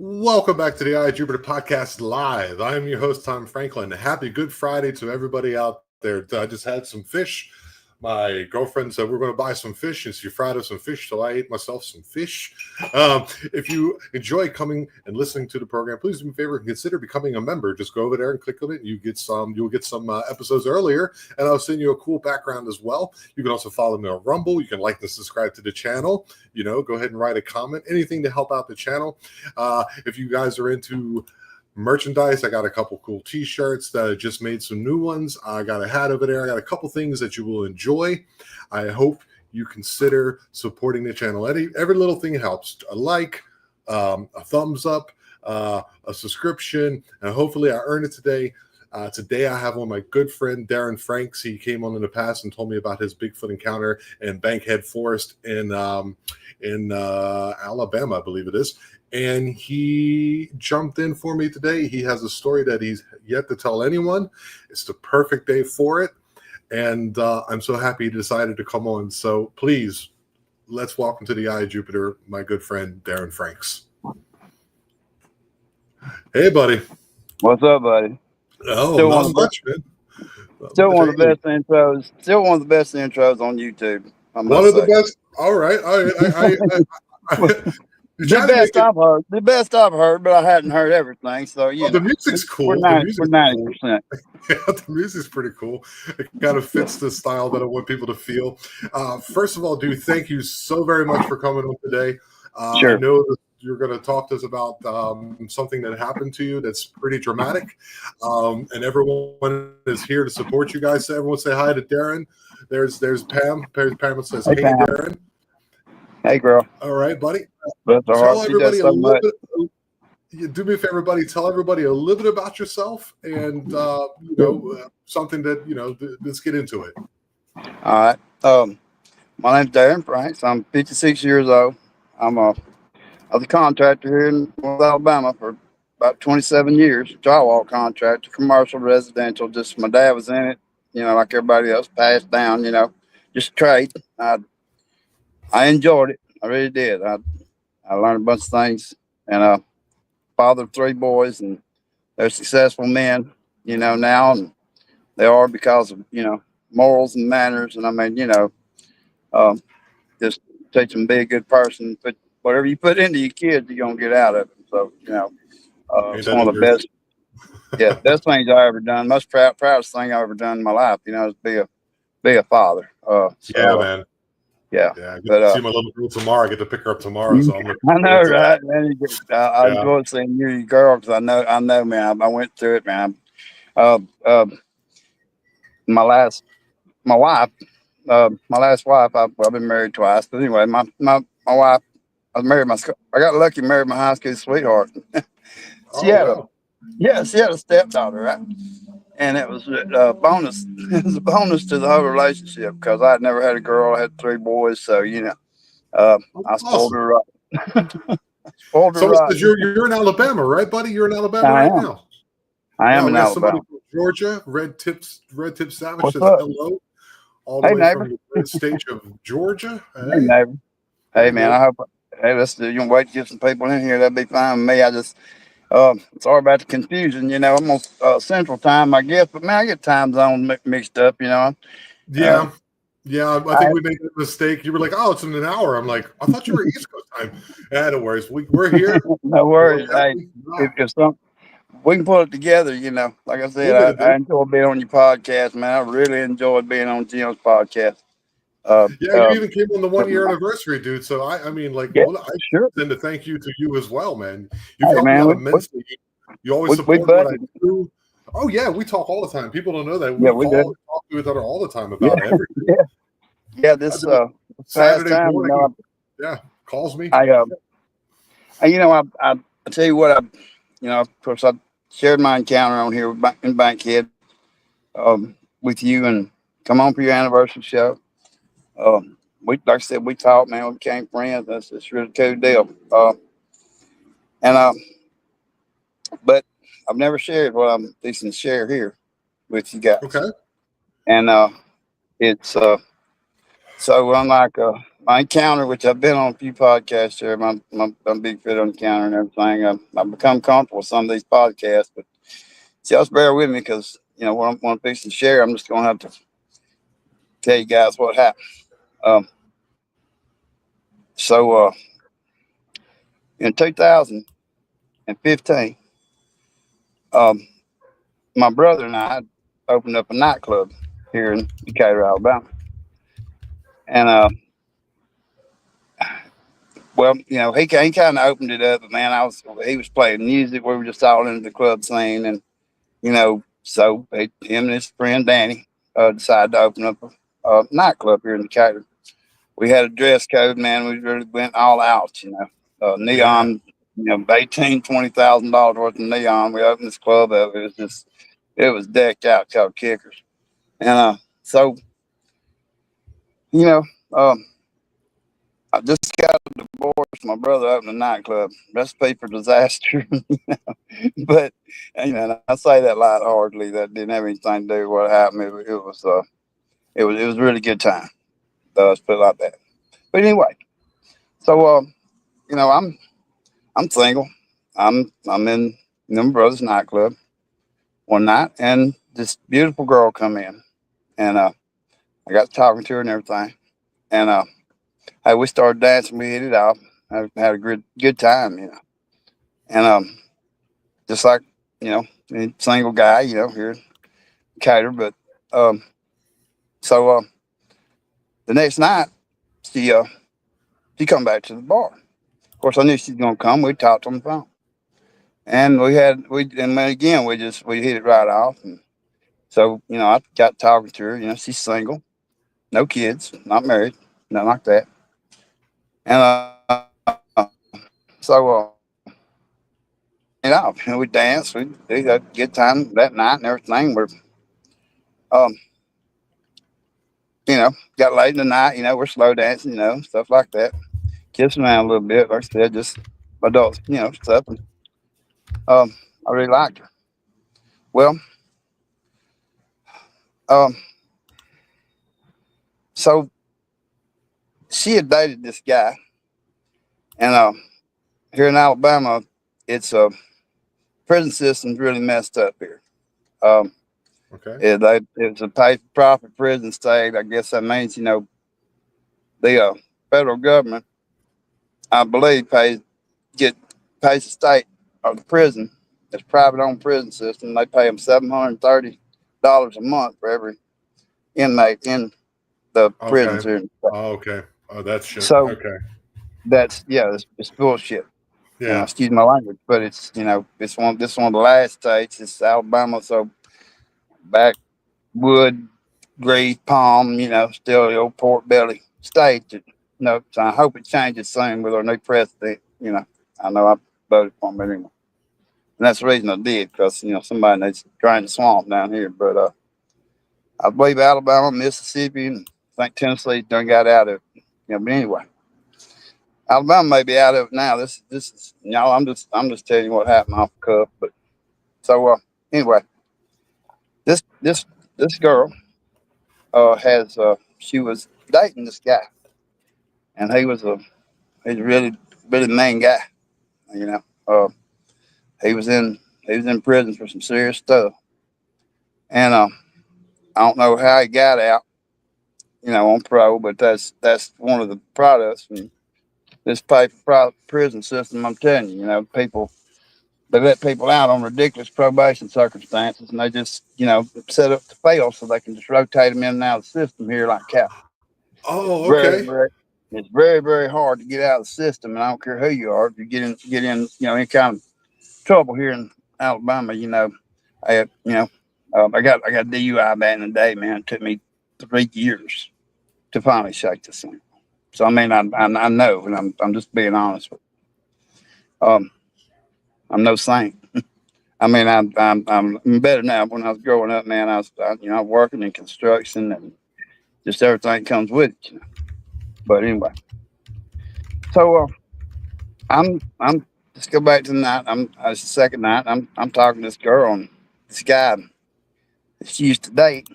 Welcome back to the I Jupiter Podcast Live. I am your host, Tom Franklin. Happy Good Friday to everybody out there. I just had some fish. My girlfriend said we're going to buy some fish, and she fried us some fish, so I ate myself some fish. If you enjoy coming and listening to the program, please do me a favor and consider becoming a member. Just go over there and click on it. You'll get some episodes earlier, and I'll send you a cool background as well. You can also follow me on Rumble. You can like and subscribe to the channel. Go ahead and write a comment. Anything to help out the channel. If you guys are into merchandise, I got a couple cool t-shirts that I just made some new ones. I got a hat over there. I got a couple things that you will enjoy. I hope you consider supporting the channel. Every little thing helps. A like, a thumbs up, a subscription, and hopefully I earned it today. Today I have on my good friend Derin Franks. He came on in the past and told me about his Bigfoot encounter in Bankhead Forest in Alabama, I believe it is. And he jumped in for me today. He has a story that he's yet to tell anyone. It's the perfect day for it. And I'm so happy he decided to come on. So please, let's welcome to the Eye of Jupiter, my good friend, Derin Franks. Hey, buddy. What's up, buddy? Oh, not much, man. Still one of the best intros. Still one of the best intros on YouTube. One of the best. All right. The best I've heard, but I hadn't heard everything. So the music's cool. We're 90%. Yeah, the music's pretty cool. It kind of fits the style that I want people to feel. First of all, dude, thank you so very much for coming on today. Sure. I know that you're going to talk to us about something that happened to you that's pretty dramatic. And everyone is here to support you guys. So everyone say hi to Derin. There's Pam. Pam says, hey Pam. Derin. Hey, girl. All right, buddy. That's all Tell right. everybody a little bit. Do me a favor, everybody. Tell everybody a little bit about yourself and something that let's get into it. All right. My name's Derin Franks. I'm 56 years old. I was a contractor here in North Alabama for about 27 years. Drywall contractor, commercial, residential. Just my dad was in it. Like everybody else, passed down. Just trade. I enjoyed it. I really did. I learned a bunch of things, and father of 3 boys, and they're successful men, now, and they are because of, morals and manners. And I mean, just teach them to be a good person. But whatever you put into your kids, you're going to get out of it. So, it's one of the best, best things I ever done. Most proudest thing I ever done in my life, is be a father. Man. Yeah. I get to see my little girl tomorrow. I get to pick her up tomorrow. So I know, right? Man, I enjoy seeing your girl because I know, man. I went through it, man. My last wife. I've been married twice, but anyway, my wife. I got lucky, married my high school sweetheart. She had a stepdaughter, right? And it was a bonus. It was a bonus to the whole relationship because I had never had a girl. I had 3 boys, so I spoiled her right. You're in Alabama, right, buddy? You're in Alabama now. I am in Alabama. Somebody from Georgia, Red Tip Savage says hello. All the way neighbor. From the great state of Georgia. Hey, neighbor. Hey, man. I hope. Hey, let's do. You can wait to get some people in here. That'd be fine with me. I just. Sorry about the confusion. I'm on Central Time, I guess, but man, I get time zone mixed up. Yeah. I think we made that mistake. You were like, "Oh, it's in an hour." I'm like, "I thought you were East Coast time." No worries. We're here. No worries. Hey, if we can put it together. Like I said, I enjoy being on your podcast, man. I really enjoyed being on Jim's podcast. You even came on the 1-year anniversary, dude. So I send a thank you to you as well, man. You've helped me out immensely. You always support what I do. Oh yeah, we talk all the time. People don't know that. We talk to each other all the time about everything. This Saturday time, morning. Calls me. I tell you what, of course, I shared my encounter on here in Bankhead with you, and come on for your anniversary show. Like I said, we talked, man. We became friends. That's really cool deal. But I've never shared what I'm fixing to share here with you guys. Okay. And it's so unlike my encounter, which I've been on a few podcasts here, I'm a big fit on encounter and everything. I've become comfortable with some of these podcasts, but just bear with me because what I'm going to fix and share, I'm just going to have to tell you guys what happened. Um, so in 2015, my brother and I opened up a nightclub here in Decatur, Alabama, and well, he kind of opened it up, but man, he was playing music. We were just all into the club scene, and so him and his friend Danny decided to open up a nightclub here in Decatur. We had a dress code, man. We really went all out, Yeah. neon, $20,000 worth of neon. We opened this club up. It was decked out called Kickers, and so you know, um, I just got a divorce. My brother opened a nightclub. Recipe for disaster. But I say that lightheartedly. That didn't have anything to do with what happened. It was a really good time. Let's put it like that. But anyway, so I'm single. I'm in my brother's nightclub one night, and this beautiful girl come in, and I got talking to her and everything, and hey, we started dancing. We hit it off. Had a good time, and just like single guy, here in Cater, but um, so the next night she come back to the bar. Of course, I knew she's gonna come. We talked on the phone, and and then again we hit it right off, and so I got talking to her. She's single, no kids, not married, nothing like that, and so we danced. We had a good time that night and everything. Um, got late in the night. We're slow dancing. Stuff like that. Kissing around a little bit, like I said, just adults. Stuff. And, I really liked her. Well, um, so she had dated this guy, and here in Alabama, it's prison system's really messed up here. Um, Okay. it's a pay for profit prison state. I guess that means the federal government, I believe, pays the state or the prison. It's private owned prison system. They pay them $730 a month for every inmate in the prisons Okay. here. Oh, okay. Oh, that's shit. So Okay. it's bullshit. Yeah. Excuse my language, but it's this one of the last states. It's Alabama, so backwood, grease, palm, still the old pork belly state. So I hope it changes soon with our new president. I know I voted for him anyway. And that's the reason I did, because somebody needs to drain the swamp down here. But I believe Alabama, Mississippi, and I think Tennessee done got out of it. But anyway, Alabama may be out of it now. This is I'm just telling you what happened off the cuff. But so anyway, this girl has she was dating this guy, and he's a really mean guy. You know, uh, he was in prison for some serious stuff, and I don't know how he got out, on parole, but that's one of the products from this paper prison system. I'm telling you, people they let people out on ridiculous probation circumstances, and they just set up to fail so they can just rotate them in and out of the system here like cattle. It's Oh, very okay. very it's very very hard to get out of the system, and I don't care who you are. If you get in any kind of trouble here in Alabama, I I got DUI back in the day, man. It took me 3 years to finally shake this thing. So I mean, I know, and I'm just being honest with you. I'm no saint. I mean, I'm better now. When I was growing up, man, I'm working in construction and just everything comes with it. But anyway, so I'm just go back to the night. It's the second night. I'm talking to this girl, and this guy that she used to date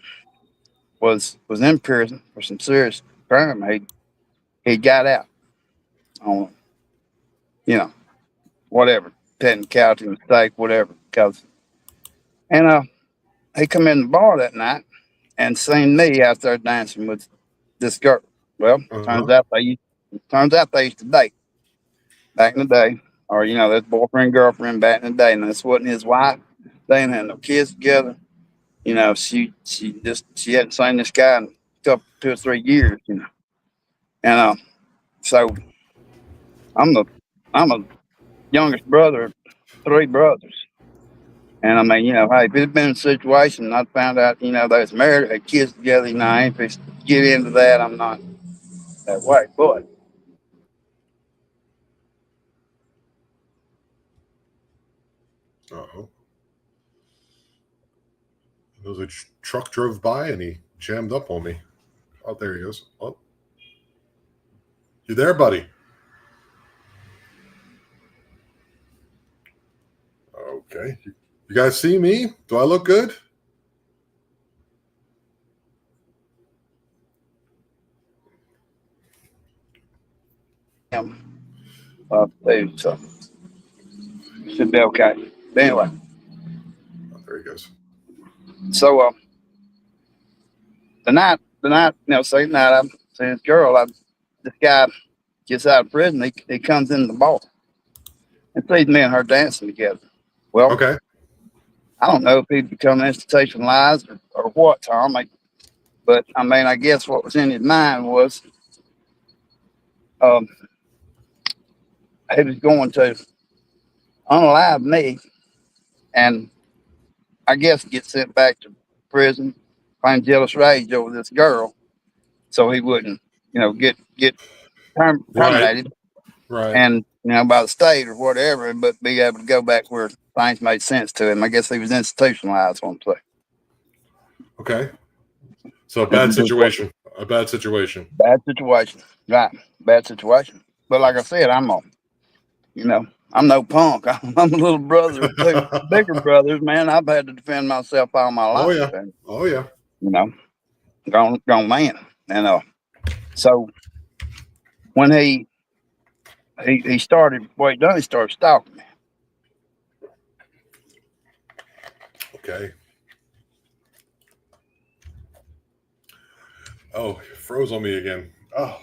was in prison for some serious crime. he got out on, whatever, technicality, mistake, whatever. And he come in the bar that night and seen me out there dancing with this girl. Well, Uh-huh. turns out they used to date back in the day, or that's boyfriend girlfriend back in the day. And this wasn't his wife. They ain't had no kids together. She hadn't seen this guy in a couple 2 or 3 years. And so I'm a youngest brother of 3 brothers. And I mean, hey, if it had been a situation and I found out, they was married, had kids together, I ain't fixed to get into that. I'm not that way. But Uh-oh. There was a truck drove by and he jammed up on me. Oh, there he goes. Oh, you there, buddy? Okay. You guys see me? Do I look good? so should be okay. But anyway, Oh, there he goes. so the night, second night, I'm seeing this girl. This guy gets out of prison. He comes in the bar and sees me and her dancing together. Well, Okay. I don't know if he'd become institutionalized or what, Tom. But I mean, I guess what was in his mind was he was going to unalive me and I guess get sent back to prison, find jealous rage over this girl, so he wouldn't, get Right. terminated Right. and by the state or whatever, but be able to go back where things made sense to him. I guess he was institutionalized on play. Okay. So a bad situation. A bad situation. Bad situation, right? Bad situation. But like I said, I'm no punk. I'm a little brother of 2 bigger brothers, man. I've had to defend myself all my life. Oh yeah. And, Oh yeah. grown man. And so when he started, what he done, he started stalking me. Okay. Oh, it froze on me again. Oh,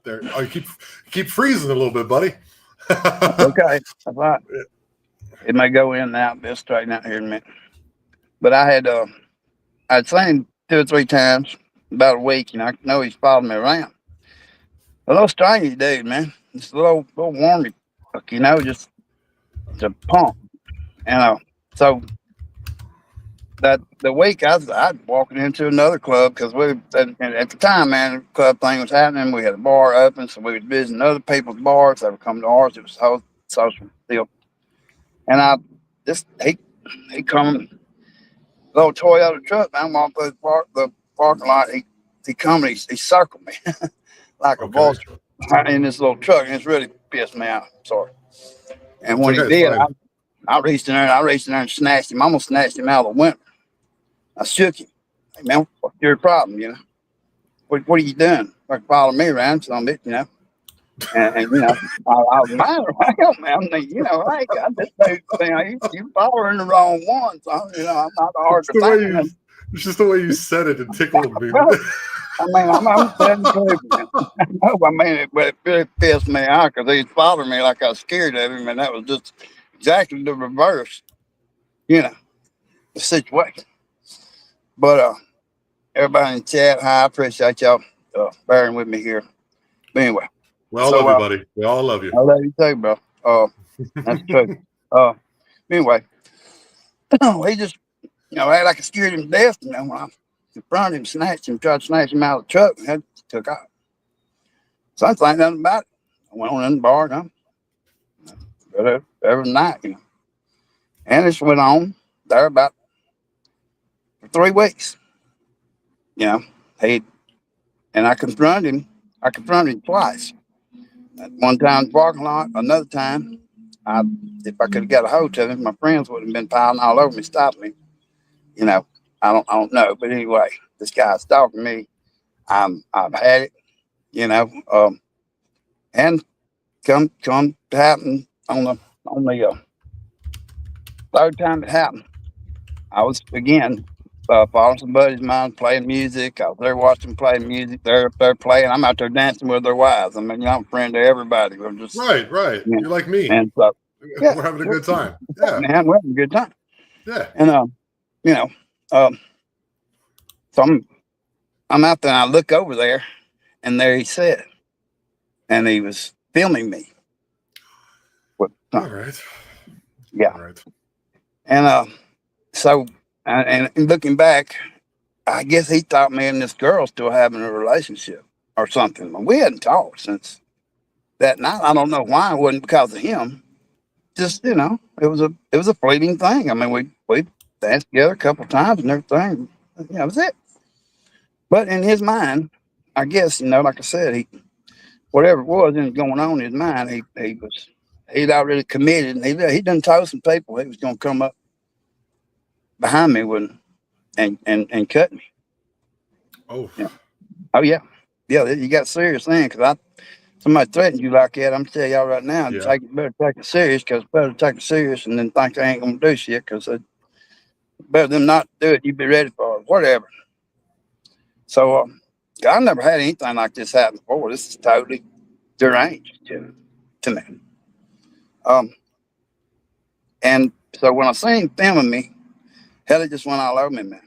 there. Oh, you keep freezing a little bit, buddy. Okay, that's right. It may go in and out. They'll straighten out here in a minute. But I'd seen him 2 or 3 times about a week, and I know he's following me around. A little strange dude, man. Just a little warmy, just a punk. And so that the week I'd walking into another club because at the time, man, the club thing was happening. We had a bar open, so we was visiting other people's bars. They would come to ours. It was a whole social deal. And he come little Toyota truck. Man, I'm walking through the parking lot. He come and he circled me like a vulture in this little truck, and it's really pissed me off. Sorry. And when he did, I reached in there and snatched him. I almost snatched him out of the window. I shook him. Hey, man, what's your problem, What are you doing? Like follow me around, some bit, And I was mad. Man, I just you following the wrong one. So, I'm not hard to find. It's just the way you said it and tickled me. I mean, I'm telling you, man. I mean, it really pissed me out because he followed me like I was scared of him, and that was just exactly the reverse, the situation. But everybody in the chat, hi, I appreciate y'all bearing with me here. But anyway. We all love you, buddy. We all love you. I love you too, bro. That's true. Anyway, he just, act like I scared him to death. When I confronted him, snatched him, tried to snatch him out of the truck, and took off. So I didn't think nothing about it. I went on in the bar, every night, And this went on there about for 3 weeks. And I confronted him. I confronted him twice. One time in the parking lot, another time, if I could have got a hold of him, my friends would have been piling all over me, stopping me. I don't know. But anyway, this guy's stalking me. I've had it. you know, and come to happen on the third time it happened. I was again following some buddies of mine playing music. I was there watching them play music. They're up there playing. I'm out there dancing with their wives. I mean, you know, I'm a friend to everybody. We're just, Right, right. you know, You're like me. and so yeah, We're having a good time. Yeah, man, we're having a good time. yeah. And you know, um, so I'm out there and I look over there, and there he sat, and he was filming me. All right. Yeah, All right. and so and looking back, I guess he thought me and this girl still having a relationship or something. But we hadn't talked since that night. I don't know why. It wasn't because of him. Just it was a fleeting thing. I mean, we danced together a couple of times and everything. That was it. But in his mind, I guess like I said, he whatever it was going on in his mind, he'd already committed, and he done told some people he was going to come up behind me and cut me. Oh, Yeah. Oh yeah, yeah. You got serious then, because somebody threatened you like that. I'm telling y'all right now, yeah. better take it serious, because better take it serious and then think they ain't gonna do shit, because better than not do it. You be ready for it, whatever. So I never had anything like this happen before. This is totally deranged to me. And so when I seen him filming me, hell, it just went all over me, man.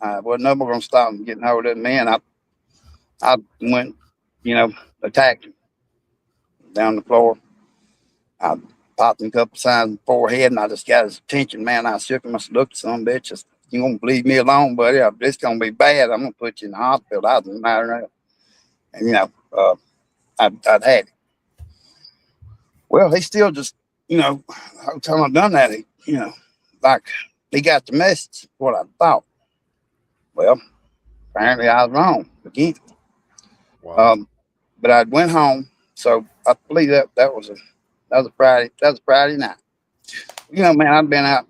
I wasn't never gonna stop him getting hold of me, and I went, attacked him down the floor. I popped him a couple times in the forehead, and I just got his attention, man. I shook him. I said, "Look, son, bitch, you gonna leave me alone, buddy? It's gonna be bad. I'm gonna put you in the hospital." I was in matter, and I'd had it. Well, he still just, every time I've done that, like he got the message. What I thought. Well, apparently I was wrong again. Wow. But I went home, so I believe that was a Friday. That was a Friday night. Man, I'd been out,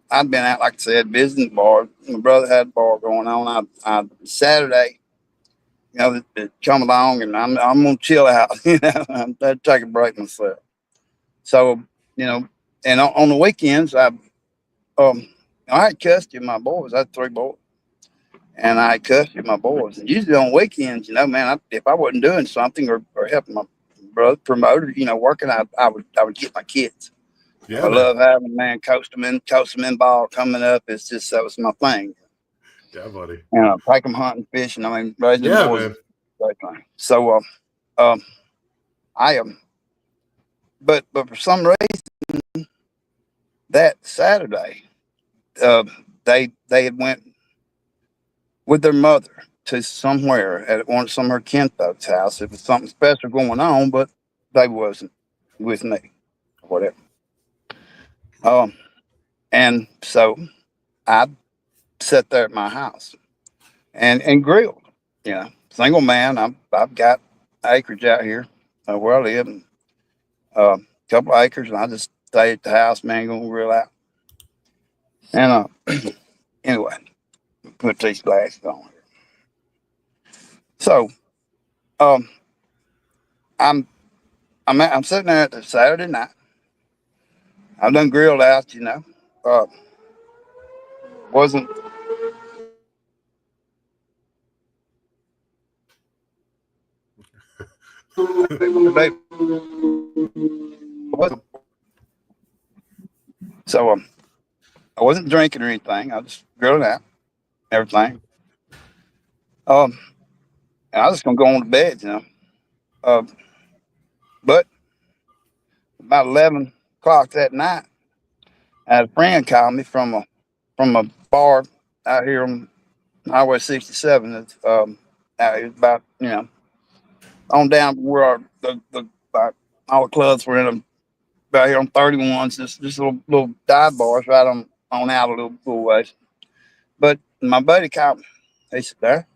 like I said, visiting the bar. My brother had a bar going on. I Saturday, it come along, and I'm gonna chill out. I'd take a break myself. So, and on the weekends, I had custody of my boys. I had 3 boys, and I had custody of my boys. And usually on weekends, man, if I wasn't doing something or helping my brother promote or working, I would get my kids. Yeah, I man. love having, man, coast them in ball coming up. It's just, that was my thing. Yeah, buddy. Take them hunting, fishing. I mean, raising Yeah, boys is man. a great thing. So, I am, but for some reason that Saturday, they had went with their mother to somewhere at some of her kinfolk's house. It was something special going on, but they wasn't with me, or whatever. And so I sat there at my house and grilled. Single man. I've got acreage out here where I live, and a couple of acres, and I just stay at the house, man, gonna grill out. And anyway, put these glasses on here. So um, I'm I'm sitting there at the Saturday night. I've done grilled out, wasn't they wasn't so I wasn't drinking or anything. I just grilled out everything. Um, and I was just gonna go on to bed. Um, but about 11 o'clock that night, I had a friend call me from a bar out here on Highway 67. It's out here about on down where all the clubs were in them, out here on 31s. Just little dive bars right on out a little ways. But my buddy called me. He said, "There."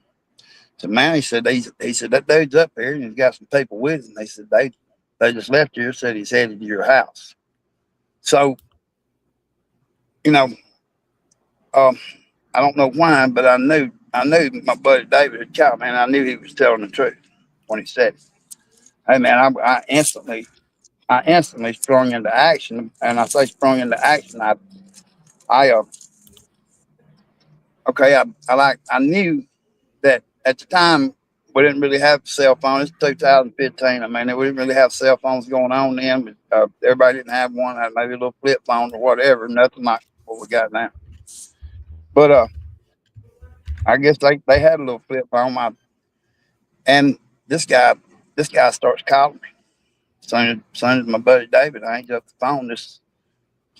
So man, he said that dude's up here and he's got some people with him. They said they just left here. Said he's headed to your house. So you know, um, I don't know why, but I knew my buddy David had called me, and I knew he was telling the truth when he said it. Hey man, I instantly sprung into action, and I say sprung into action. I okay, I knew that at the time we didn't really have cell phones. It's 2015. I mean, we didn't really have cell phones going on then. But, everybody didn't have one. Had maybe a little flip phone or whatever. Nothing like what we got now. But I guess they had a little flip phone. And this guy this guy starts calling me. Soon as my buddy David hangs up the phone, this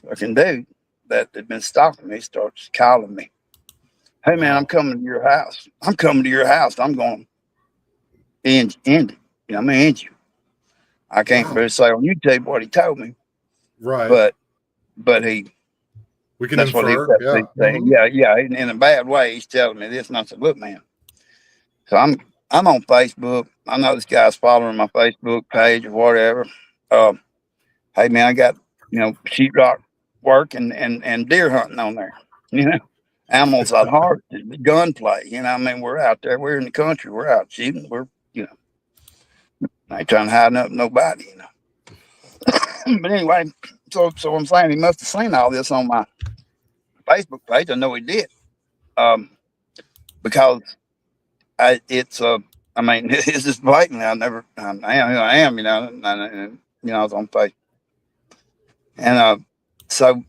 fucking dude that had been stalking me starts calling me. Hey man, I'm Wow. coming to your house. I'm coming to your house. I'm going to end it. You know, I'm gonna end you. I can't Wow. really say on YouTube what he told me, Right. but but We can that's what he infer. kept Yeah. saying. Hmm. Yeah. In a bad way, he's telling me this, and I said, look, man. So I'm on Facebook. I know this guy's following my Facebook page or whatever. Um, hey man, I got sheetrock work and deer hunting on there. You know, animals at heart, gunplay. You know, I mean, we're out there. We're in the country. We're out shooting. We're I ain't trying to hide up nobody. But anyway, so I'm saying he must have seen all this on my Facebook page. I know he did, um, because it's I mean, it's just blatant. I am who I am. I was on Facebook, and so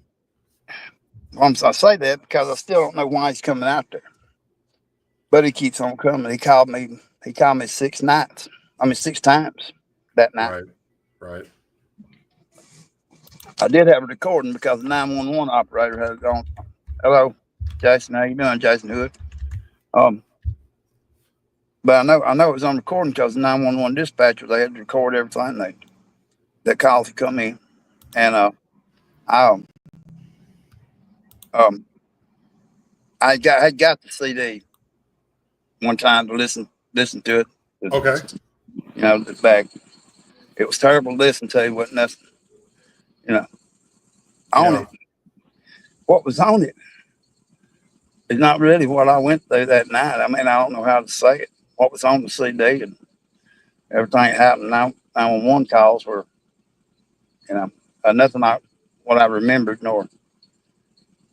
I say that because I still don't know why he's coming out there, but he keeps on coming. He called me. He called me 6 nights. I mean, 6 times that night. Right. Right. I did have a recording because the 911 operator had it on. Hello, Jason. How you doing, Jason Hood? Um, but I know it was on recording because the 911 dispatcher, they had to record everything that calls had come in, and I um had got the CD one time to listen to it. Okay. The back. It was terrible to listen to. It wasn't nothing, you know, on Yeah. it. What was on it is not really what I went through that night. I mean, I don't know how to say it. What was on the CD and everything that happened. 911 calls were, nothing like what I remembered nor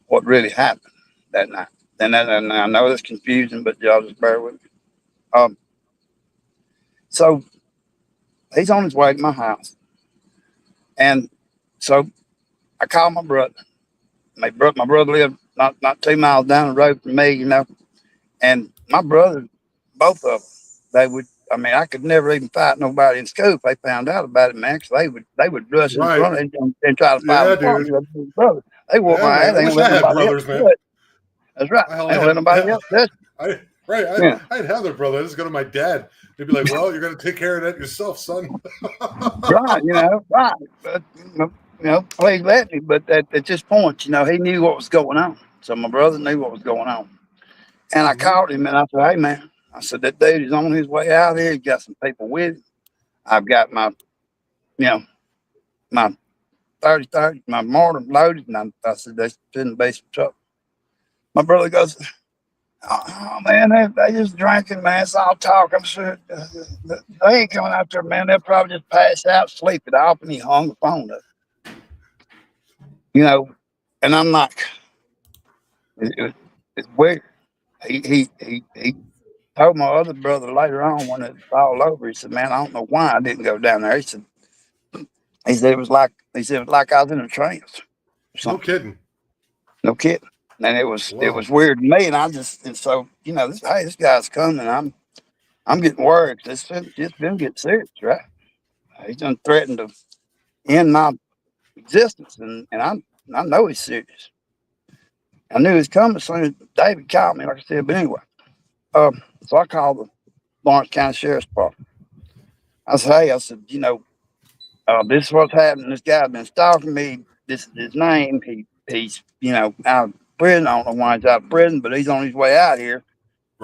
what really happened that night. And I know it's confusing, but y'all just bear with me. Um, so he's on his way to my house, and so I called my brother. My brother lived not 2 miles down the road from me, and my brother, both of them, they would. I mean, I could never even fight nobody in school if they found out about it, man. Because they would rush in Right. front of and try to fight Yeah, them apart. dude. Brother, they whoop Yeah, my ass. man. I They ain't wish I let had nobody else brothers, do man. it. That's right. I They only don't let had, nobody else touch right. it. Yeah, I'd have their brother. I just go to my dad. They'd be like, "Well, you're gonna take care of that yourself, son." right. Right. But, please let me. But at this point, he knew what was going on. So my brother knew what was going on. And I Hmm. called him and I said, hey, man, I said, that dude is on his way out here. He's got some people with him. I've got my 30, my mortar loaded. And I said, they shouldn't be some trouble. My brother goes, oh man, they just drinking, man. It's all talk. I'm sure they ain't coming out there, man. They'll probably just pass out, sleep it off. And he hung the phone up, you know. And I'm like, it's weird. He told my other brother later on when it was all over. He said, "Man, I don't know why I didn't go down there." He said it was like I was in a trance or No something. kidding. No kidding. And it Wow. was weird to me. And so this guy's coming. I'm getting worried. It's been getting serious, right? He's done threatened to end my existence, and I know he's serious. I knew he was coming as soon as David called me, like I said. But anyway, so I called the Lawrence County Sheriff's Department. I said, hey, this is what's happening. This guy's been stalking me. This is his name. He's out of prison. I don't know why he's out of prison, but he's on his way out here.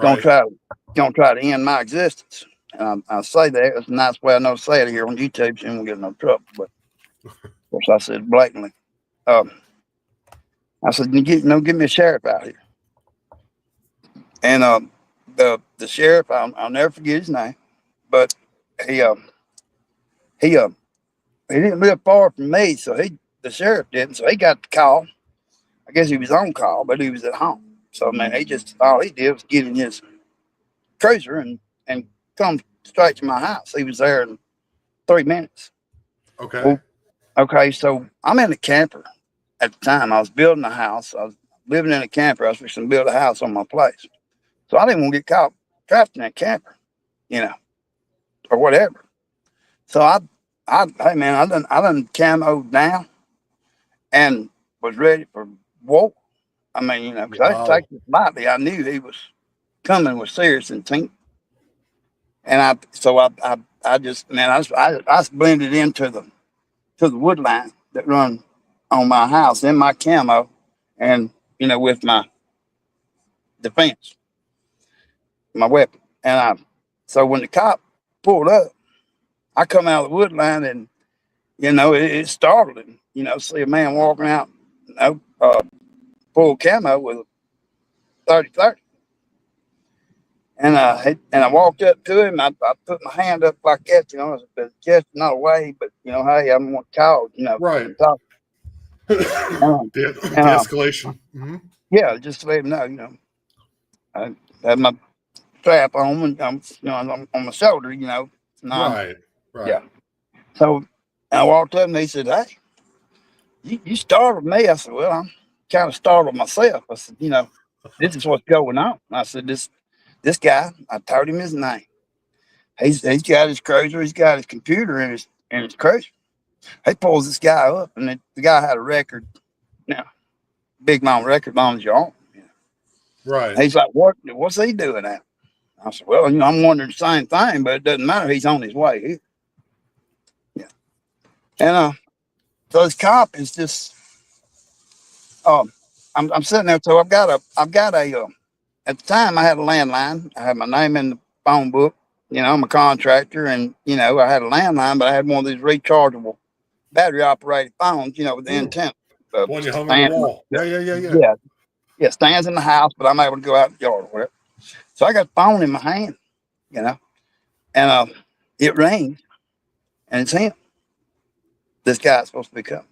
Gonna Right. try to end my existence. And I say that it's a nice way I know to say it here on YouTube, so you won't get in no trouble. But of course, I said blatantly. Um, I said, give me a sheriff out here. And the sheriff, I'll never forget his name, but he he didn't live far from me, so the sheriff didn't. So he got the call. I guess he was on call, but he was at home. So man, all he did was get in his cruiser and come straight to my house. He was there in 3 minutes. Okay. Well, okay, so I'm in a camper at the time. I was building a house. I was living in a camper. I was fixing to build a house on my place. So I didn't want to get caught trapped in that camper, you know, or whatever. So hey man, I done camoed down and was ready for war. I mean, because I didn't take Wow. this lightly. I knew he was coming with serious intent. And I just, man, I blended into the wood line that run on my house in my camo and, with my defense, my weapon. So when the cop pulled up, I come out of the wood line and, it startled him, see a man walking out, full camo with a 30-30. And I walked up to him. I put my hand up like that, just not a wave, but hey, I'm gonna call, Right. and talk. De-escalation. Mm-hmm. Yeah, just to let him know, I had my strap on and I'm on my shoulder, Right. Yeah. So I walked up and he said, "Hey, you startled me." I said, "Well, I'm kind of startled myself." I said, "This is what's going on." I said, This guy, I told him his name. He's got his cruiser, he's got his computer in his cruiser. He pulls this guy up, and the guy had a record, big long record, long as your arm. Right. He's like, What's he doing at?" I said, "Well, I'm wondering the same thing, but it doesn't matter. He's on his way here." Yeah. And so this cop is just, I'm sitting there. So I've got a. At the time I had a landline. I had my name in the phone book. I'm a contractor, and I had a landline, but I had one of these rechargeable battery operated phones, with the Ooh. antenna. One you hung on the Stand, wall. Yeah. yeah, yeah, stands in the house, but I'm able to go out in the yard or whatever. So I got the phone in my hand, and it rings, and it's him. This guy's supposed to be coming.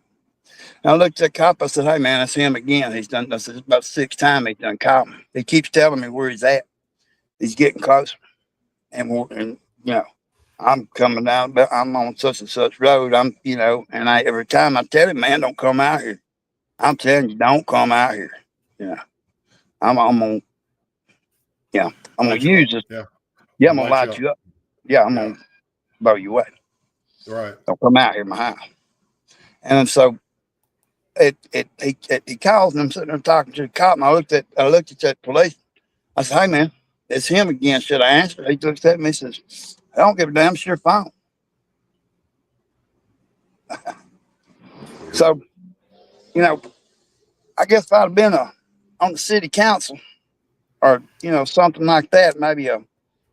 And I looked at the cop. I said, "Hey man, it's him again. He's done this. It's about 6 times he's done caught me. He keeps telling me where he's at. He's getting closer, and I'm coming down, but I'm on such and such road. And every time I tell him, man, don't come out here. I'm telling you, don't come out here. I'm gonna, I'm gonna Light you up. use this. Yeah. Yeah, I'm Gonna gonna light you light up. you up. Yeah, I'm Yeah. gonna blow you away. Right. Don't come out here, my house." And so he calls, and I'm sitting there talking to the cop, and I looked at that police. I said, "Hey man, it's him again. Should I answer?" He looks at me and says, "I don't give a damn. It's your phone." Weird. So, I guess if I'd have been on the city council or something like that, maybe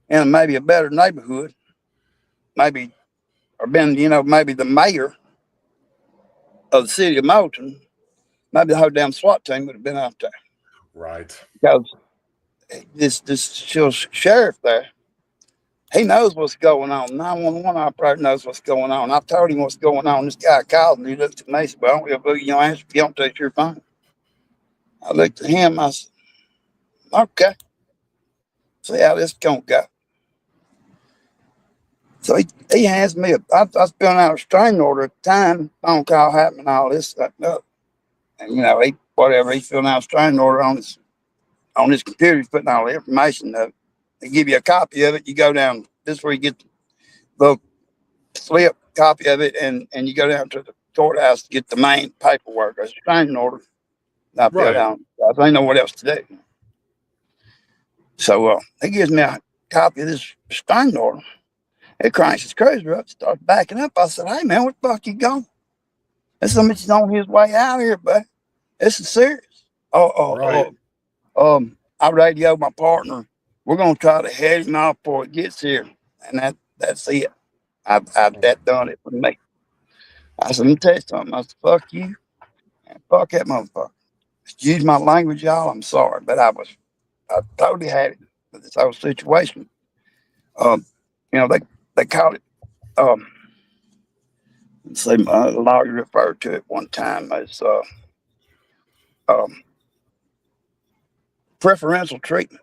maybe a better neighborhood, maybe or been maybe the mayor of the city of Moulton, maybe the whole damn SWAT team would have been out there Right. because this sheriff there, he knows what's going on. 911 operator knows what's going on. I told him what's going on. This guy called and he looked at me and said, "Well, I don't give a boogie, answer if you don't take your phone." I looked at him. I said, "Okay, see how this gonna go." So he hands me I was filling out a restraining order at the time. Phone call happened, all this stuff. And he's filling out a restraining order on his computer. He's putting all the information up. They give you a copy of it. You go down. This is where you get the little slip copy of it, and you go down to the courthouse to get the main paperwork, a restraining order. I filled Right. out. I didn't know what else to do. So he gives me a copy of this restraining order. He cranks his cruiser up, starts backing up. I said, "Hey man, where the fuck you going?" There's somebody's on his way out here, but this is serious. Right. I radioed my partner. We're gonna try to head him off before it gets here, and that's it. That done it for me. I said, "Let me tell you something." I said, "Fuck you and fuck that motherfucker." Excuse my language, y'all. I'm sorry, but I totally had it with this whole situation. Um, they call it um say my lawyer referred to it one time as um, preferential treatment.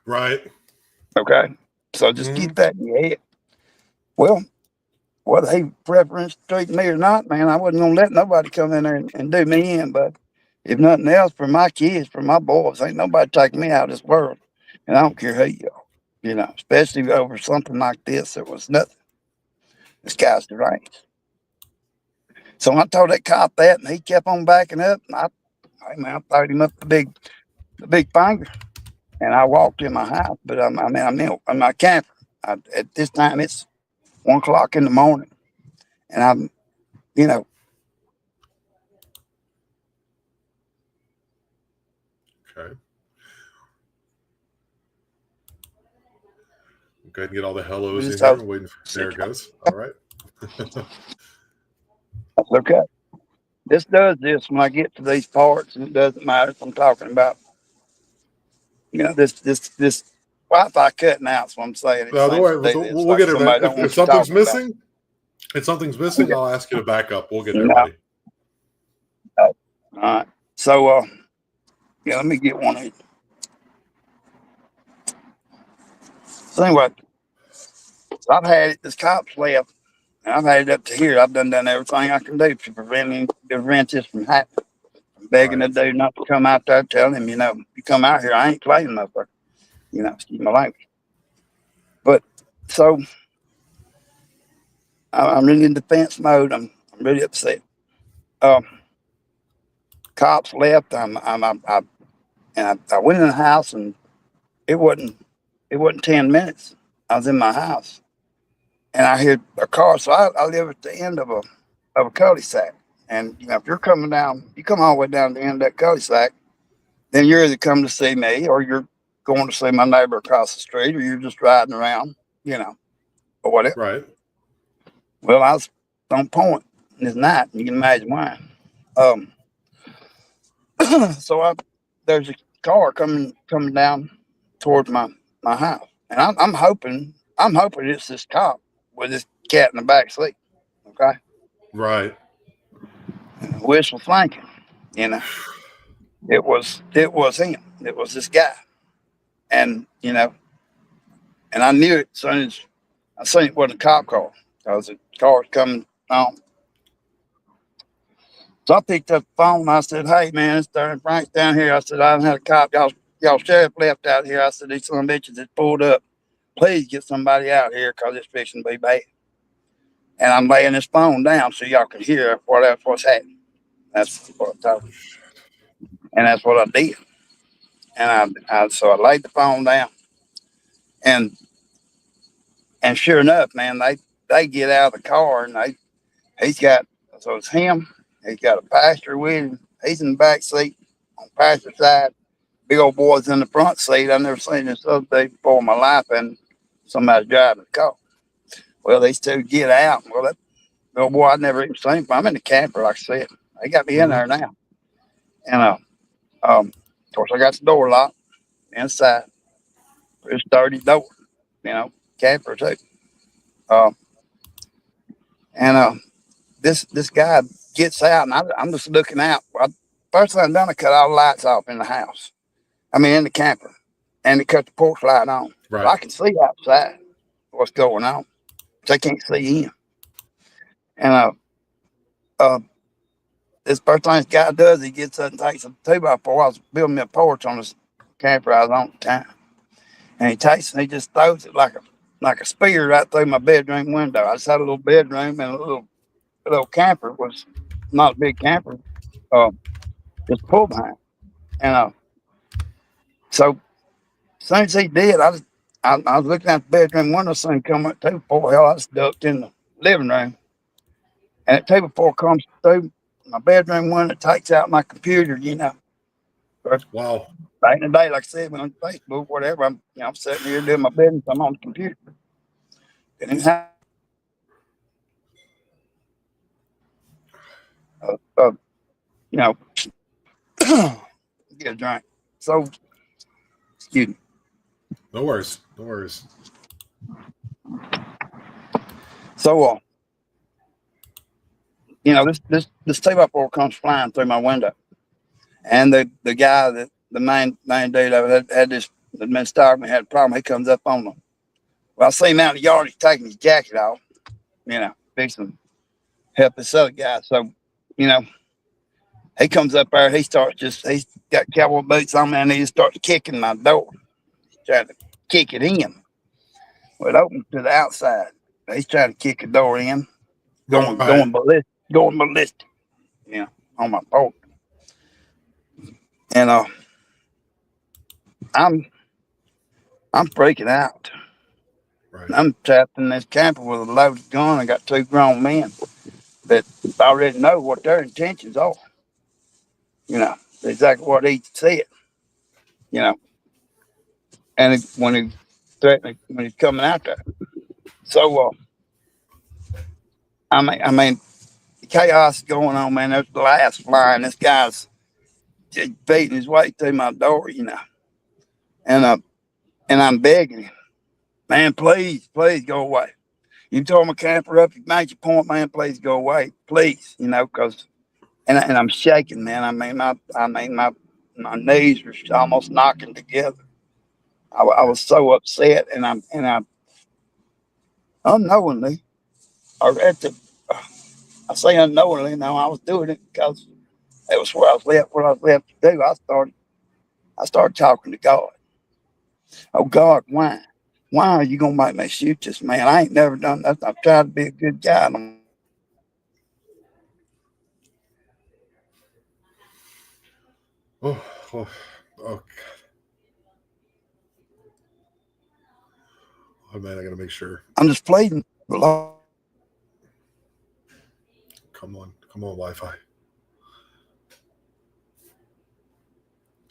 Right. Okay. So just Mm-hmm. keep that in your head. Well, whether he preference treat me or not, man, I wasn't gonna let nobody come in there and do me in. But if nothing else, for my kids, for my boys, ain't nobody taking me out of this world. And I don't care who you are, you know, especially over something like this. There was nothing. The sky's the range. So I told that cop that, and he kept on backing up. And I throwed him up the big finger, and I walked in my house. But I'm in my camper. At this time, it's 1 o'clock in the morning, and I'm, you know, Okay. Go ahead and get all the hellos in here. so I'm waiting for there it goes. All right. that's okay. This does this when I get to these parts, and it doesn't matter if I'm talking about, you know, this Wi-Fi cutting out. So I'm saying it No, don't seems to worry. do this. We'll Like get it, man. somebody don't If want you something's talking about. missing, Okay. I'll ask you to back up. We'll get there, No. buddy. All right. So yeah, let me get one of these. So anyway, so I've had it. This cop's left, and I've had it up to here. I've done everything I can do to prevent this from happening. I'm begging Right. the dude not to come out there, telling him, you know, you come out here, I ain't playing motherfucker. You know, excuse my language. But so I'm really in defense mode. I'm really upset. Um, Cops left. I went in the house, and it wasn't 10 minutes. I was in my house, and I hear a car. So I live at the end of a cul-de-sac, and you know if you're coming down, you come all the way down the end of that cul-de-sac, then you're either coming to see me, or you're going to see my neighbor across the street, or you're just riding around, you know, or whatever. Right. Well, I was on point this night. You can imagine why. Um, so there's a car coming down towards my house, and I'm hoping it's this cop with this cat in the back seat. Okay, Right. wishful thinking. You know, it was him. It was this guy, and you know, and I knew it as soon as I seen it wasn't a cop car because the car was coming on. So I picked up the phone and I said, "Hey man, it's Derin Franks down here." I said, "I haven't had a cop. Y'all sheriff left out here." I said, "These son of bitches just pulled up. Please get somebody out here because it's fixing to be bad." And I'm laying this phone down so y'all can hear what's happening. That's what I told him. And that's what I did. And so I laid the phone down, and sure enough, man, they get out of the car, and he's got, so it's him. He's got a pastor with him. He's in the back seat on the pastor's side. Big old boy's in the front seat. I've never seen this other day before in my life, and somebody's driving the car. Well, these two get out. Well, that little boy I'd never even seen. I'm in the camper, like I said. They got me in Mm-hmm. there now. And of course, I got the door locked inside. It's dirty door, you know, camper too. Uh, and this guy gets out, and I'm just looking out. First thing I done, I cut all the lights off in the house. I mean, in the camper, and they cut the porch light on. So Right. I can see outside what's going on. But I can't see in. And uh, this first thing this guy does, he gets up and takes a 2x4. I was building me a porch on this camper I was on at the time. And he takes and he just throws it like a spear right through my bedroom window. I just had a little bedroom, and a little camper. Was not a big camper, uh, just pull behind. And so as soon as he did, I was looking out the bedroom window, seen him come up 2x4. Hell, I just ducked in the living room, and that 2x4 comes through my bedroom window, takes out my computer. You know, Wow. back in the day, like I said, when on Facebook, whatever, I'm sitting here doing my business. I'm on the computer. And then, uh, you know, get a drink. So, excuse me. No worries. No worries. So, this 2x4 comes flying through my window, and the guy that the main dude that had been stalking me had a problem. He comes up on them. Well, I see him out in the yard. He's taking his jacket off, fixing to help this other guy. So, you know, he comes up there. He's got cowboy boots on, and he starts kicking my door. He's trying to kick it in. Well, it opens to the outside. He's trying to kick the door in, going ballistic, on my porch. And I'm freaking out. Right. I'm trapped in this camper with a loaded gun. I got 2 grown men that already know what their intentions are. Exactly what he said. And when he threatened, when he's coming out there. So, I mean, chaos going on, man. There's glass flying. This guy's just beating his way through my door, and I'm begging him, man, please go away. You tore my camper up. You made your point, man. Please go away, please. Because and I'm shaking, man. My knees were almost knocking together. I was so upset, and I unknowingly, or I say unknowingly now, I was doing it because it was what I was left to do. I started talking to God. Oh God, why? Why are you gonna make me shoot this man? I ain't never done that. I've tried to be a good guy. Oh, man, I gotta make sure. I'm just pleading. Come on, Wi-Fi.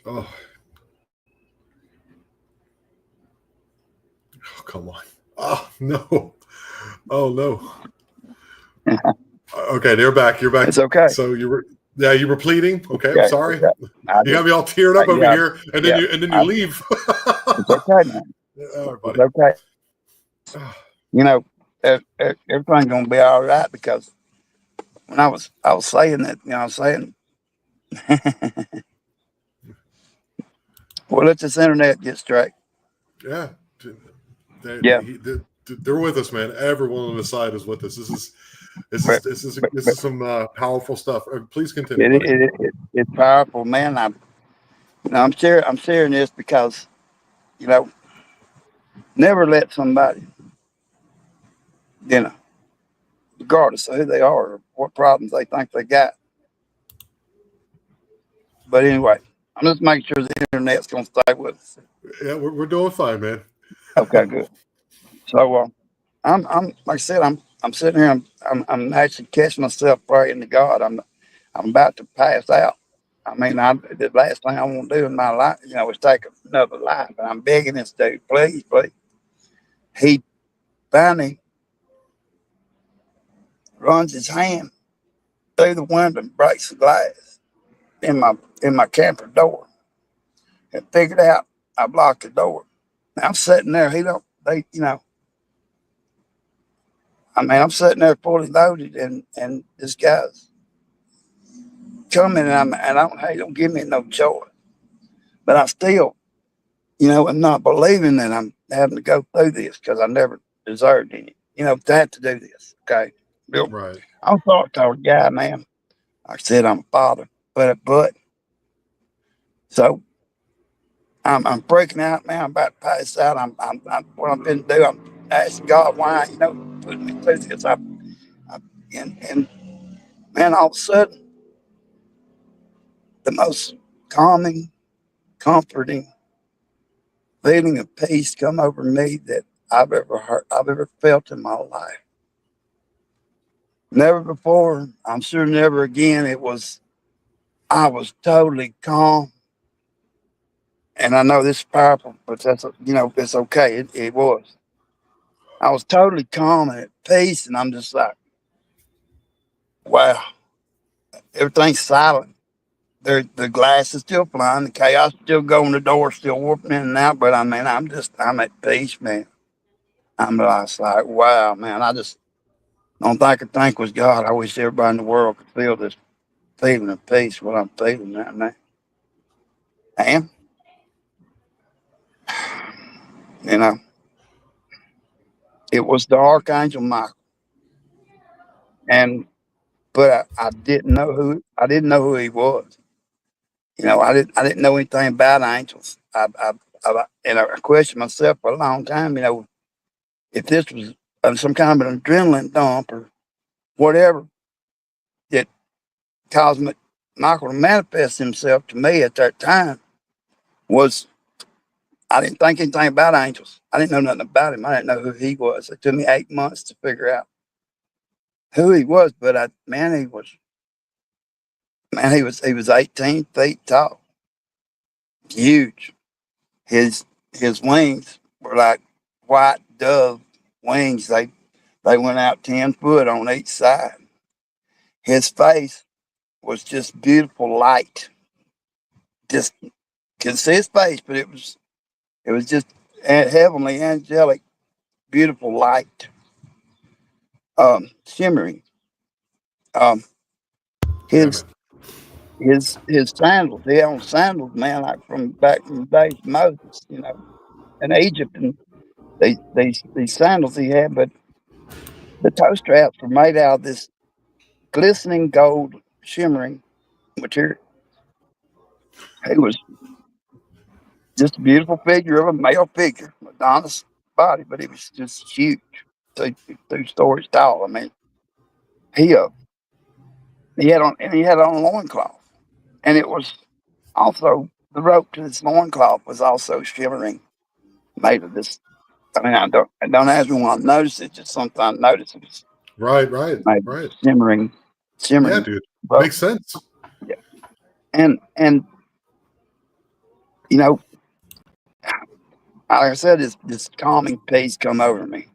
Oh, come on. Oh no. Oh no. Okay, you're back. It's okay. So you were pleading. Okay, I'm sorry. Okay. You got me all teared up over here, and then you leave. It's okay, man. It's okay. Everything's gonna be all right, because when I was saying that, I was saying, well, let this internet get straight. Yeah. They're with us, man. Everyone on the side is with us. This is some powerful stuff. Please continue. It's powerful, man. I'm sharing this because, never let somebody, regardless of who they are or what problems they think they got. But anyway, I'm just making sure the internet's gonna stay with us. Yeah, we're doing fine, man. Okay, good. So I'm like I said, I'm sitting here. I'm actually catching myself praying to God. I'm about to pass out. The last thing I want to do in my life, is take another life. And I'm begging this dude, please. He finally runs his hand through the window and breaks the glass in my camper door. And figured out I blocked the door. I'm sitting there. I'm sitting there fully loaded, and this guy's coming, and he don't give me no choice. But I still, am not believing that I'm having to go through this, because I never deserved any, to have to do this. Okay. Bill, Right. I'm sorry to the guy, man. Like I said, I'm a father, but so I'm freaking out, man. I'm about to pass out. I'm what I'm going to do. I'm asking God why, putting me through this. And man, all of a sudden, the most calming, comforting feeling of peace come over me that I've ever felt in my life. Never before, I'm sure never again. I was totally calm. And I know this is powerful, but it's okay. It was. I was totally calm and at peace, and I'm just like, wow, everything's silent. The glass is still flying, the chaos is still going, the door's still warping in and out, but I'm at peace, man. I'm just like, wow, man. only thing I could think was, God, I wish everybody in the world could feel this feeling of peace, what I'm feeling right now. And, you know, it was the Archangel Michael. But I didn't know who he was. You know, I didn't know anything about angels. I questioned myself for a long time. You know, if this was some kind of an adrenaline dump or whatever that caused Michael to manifest himself to me at that time, was I didn't think anything about angels. I didn't know nothing about him. I didn't know who he was. It took me 8 months to figure out who he was. But he was 18 feet tall, huge. His wings were like white dove wings. They went out 10 foot on each side. His face was just beautiful light. Just could see his face, but it was just heavenly, angelic, beautiful light, shimmering. Um, Yeah, his man. his sandals, he owned sandals, man, like from back from the days of Moses, you know, in Egypt, and these sandals he had, but the toe straps were made out of this glistening gold, shimmering material. He was just a beautiful figure of a male figure, Madonna's body, but he was just huge, 2 stories tall. I mean, he uh he had on a loincloth, and it was also the rope to his loincloth was also shimmering, made of this. I mean, I don't ask me when I noticed it. Just sometimes I noticed it was Right, right, made of right. Yeah, shimmering dude. rope. Makes sense. Yeah. And you know, like I said, this calming peace come over me.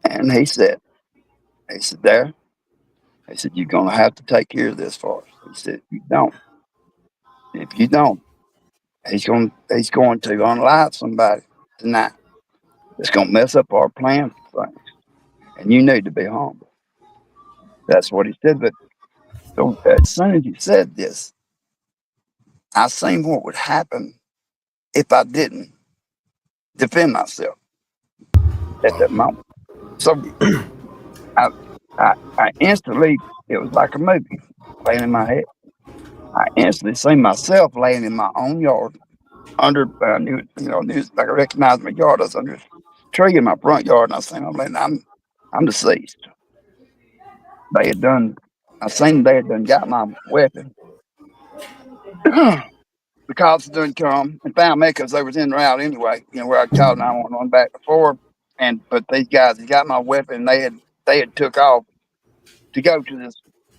And he said, there, he said, you're gonna have to take care of this for us. He said, if you don't, he's going to unalive somebody tonight. It's gonna mess up our plan for things. And you need to be humble. That's what he said. But so as soon as he said this, I seen what would happen if I didn't defend myself at Wow. that moment. So I, I instantly, it was like a movie playing in my head. I instantly seen myself laying in my own yard under, I recognized my yard. I was under a tree in my front yard, and I seen, I'm deceased. They had done, I seen they had done got my weapon. The cops didn't come and found me because they was in route anyway. You know where I called 911 back before, but these guys had got my weapon. They had took off to go to this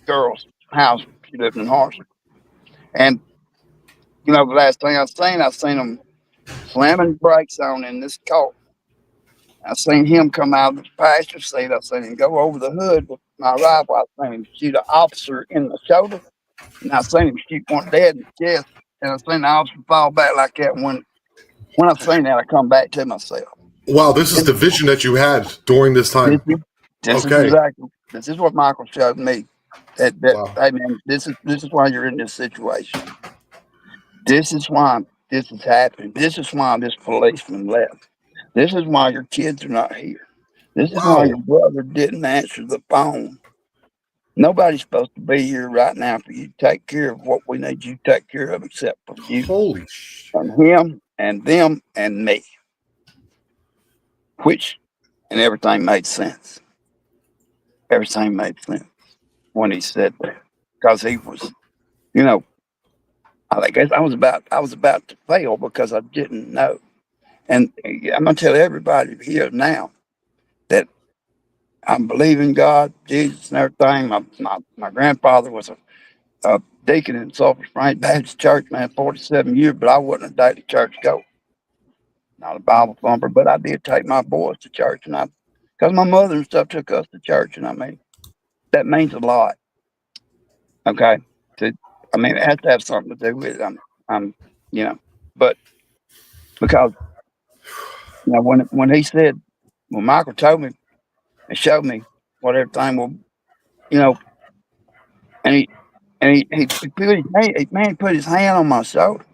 girl's house. She lived in Harrison, and you know the last thing I seen them slamming brakes on in this car. I seen him come out of the passenger seat. I seen him go over the hood with my rifle. I seen him shoot an officer in the shoulder, and I seen him shoot one dead in the chest. And I seen the officer fall back like that. When I seen that, I come back to myself. Wow, this is the vision that you had during this This time. is, this is Okay. exactly this is what Michael showed me. That Wow. hey man, this is why you're in this situation. This is why this is happening. This is why this policeman left. This is why your kids are not here. This is why Wow. your brother didn't answer the phone. Nobody's supposed to be here right now for you to take care of what we need you to take care of, except for you Holy and him and them and me. Which and everything made sense. Everything made sense when he said that, because he was, you know, I guess I was about to fail because I didn't know. And I'm gonna tell everybody here now that I believe in God, Jesus, and everything. My grandfather was a deacon in Sulphur Springs Baptist Church, man, 47 years, but I wasn't a daily church goer, not a Bible thumper, but I did take my boys to church, and because my mother and stuff took us to church, and I mean, that means a lot, okay? To, I mean, it has to have something to do with it. I'm, you know, but because, you know, when he said, when Michael told me and showed me what everything will, you know, and he put his hand, he put his hand on my shoulder.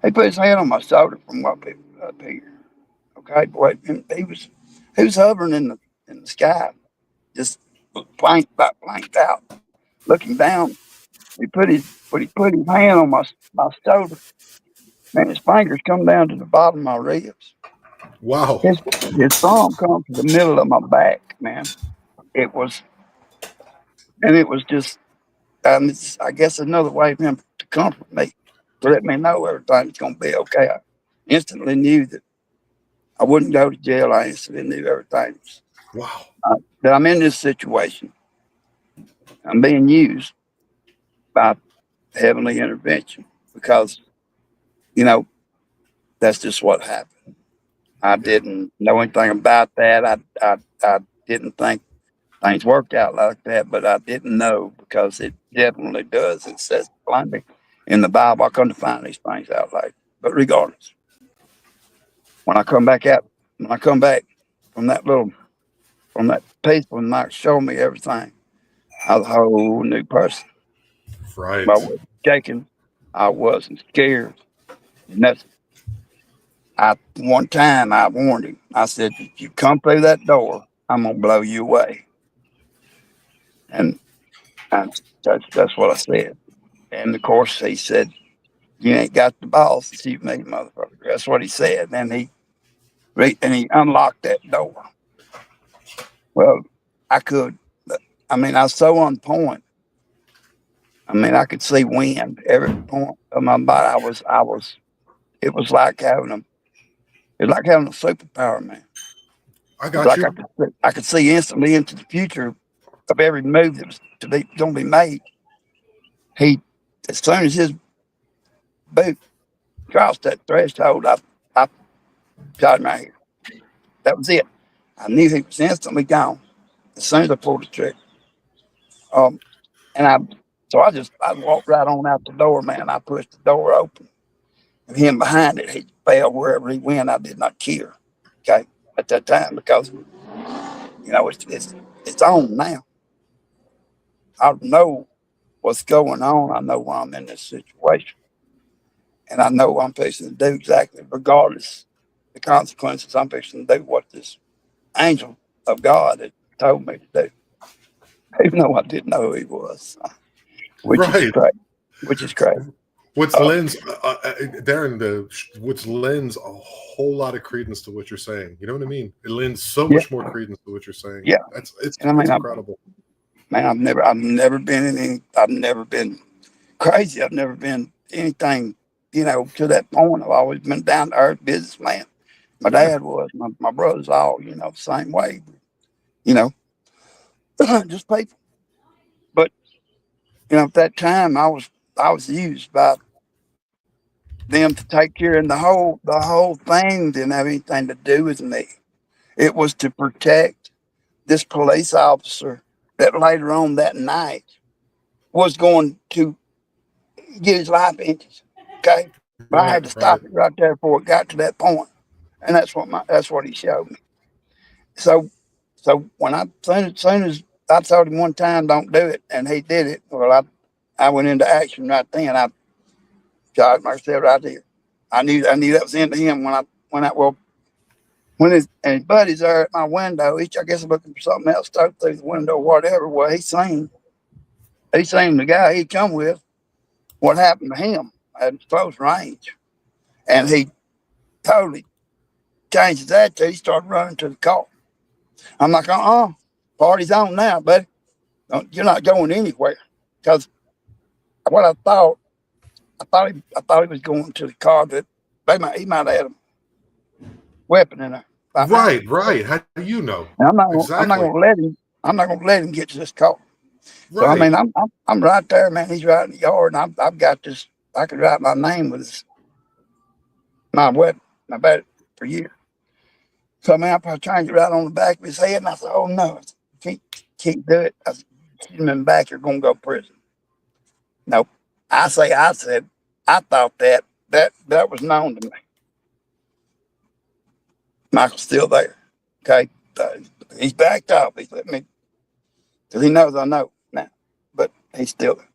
He put his hand on my shoulder from up here. Okay, boy, and he was hovering in the sky, just blanked out, looking down. He put his hand on my shoulder, and his fingers come down to the bottom of my ribs. Wow. His his thumb come to the middle of my back, man. It was, and it was just, it's, I guess, another way for him to comfort me, to let me know everything's gonna be okay. I instantly knew that I wouldn't go to jail. I instantly knew everything was, Wow. that I'm in this situation. I'm being used by heavenly intervention because, you know, that's just what happened. I Yeah. didn't know anything about that. I didn't think things worked out like that, but I didn't know because it definitely does. It says plainly in the Bible. I couldn't find these things out like. But regardless, when I come back out, when I come back from from that place when Mike showed me everything, I was a whole new person. I Right. wasn't shaking. I wasn't scared. Nothing. One time I warned him. I said, if you come through that door, I'm gonna blow you away. And that's what I said. And of course he said, you ain't got the balls to shoot me, motherfucker. That's what he said. And he unlocked that door. Well, I could. I mean, I was so on point. I mean, I could see wind every point of my body. It was like having a superpower, man. I It's got like you. I could see instantly into the future of every move that was going to be made. He, as soon as his boot crossed that threshold, I shot him right here. That was it. I knew he was instantly gone as soon as I pulled the trigger. Um, and I walked right on out the door, man. I pushed the door open, and him behind it, he fell wherever he went. I did not care, okay, at that time because it's on now. I know what's going on. I know why I'm in this situation, and I know I'm fixing to do exactly, regardless the consequences. I'm fixing to do what this angel of God had told me to do, even though I didn't know who he was, which is Right. crazy. Which is crazy. Which Um, lends, Darren, which lends a whole lot of credence to what you're saying. You know what I mean? It lends so yeah, much more credence to what you're saying. yeah. And I It's mean, incredible. I've never been in any, I've never been crazy. I've never been anything, to that point. I've always been down to earth businessman. My Yeah. dad was, my brothers all, the same way, you know, just people. But, at that time I was used by them to take care of the whole thing didn't have anything to do with me. It was to protect this police officer that later on that night was going to get his life inches. Okay. But I had Right. to Right. stop it right there before it got to that point. And that's what he showed me. So when soon as I told him one time don't do it and he did it, well I went into action right then. I shot myself right there. I knew that was into him when his buddies there at my window, each I guess looking for something else, stuck through the window or whatever. Well, he seen the guy he come with, what happened to him at close range. And he totally changed his attitude. He started running to the car. I'm like, party's on now, buddy. You're not going anywhere. Because what I thought he was going to the car that he might have had a weapon in there by now. Right. Right. How do you know? And I'm not Exactly. gonna let him. I'm not gonna let him get to this car. So I Right. mean, I'm right there, man. He's right in the yard, and I've got this. I could write my name with my weapon, my bat for years. So man, I changed it right on the back of his head, and I said, "Oh no, can't do it." I said, "Shoot him in the back, you're gonna go to prison." Nope. I said, I thought that was known to me. Michael's still there. Okay, he's backed up. He let me, because he knows I know now, but he's still there.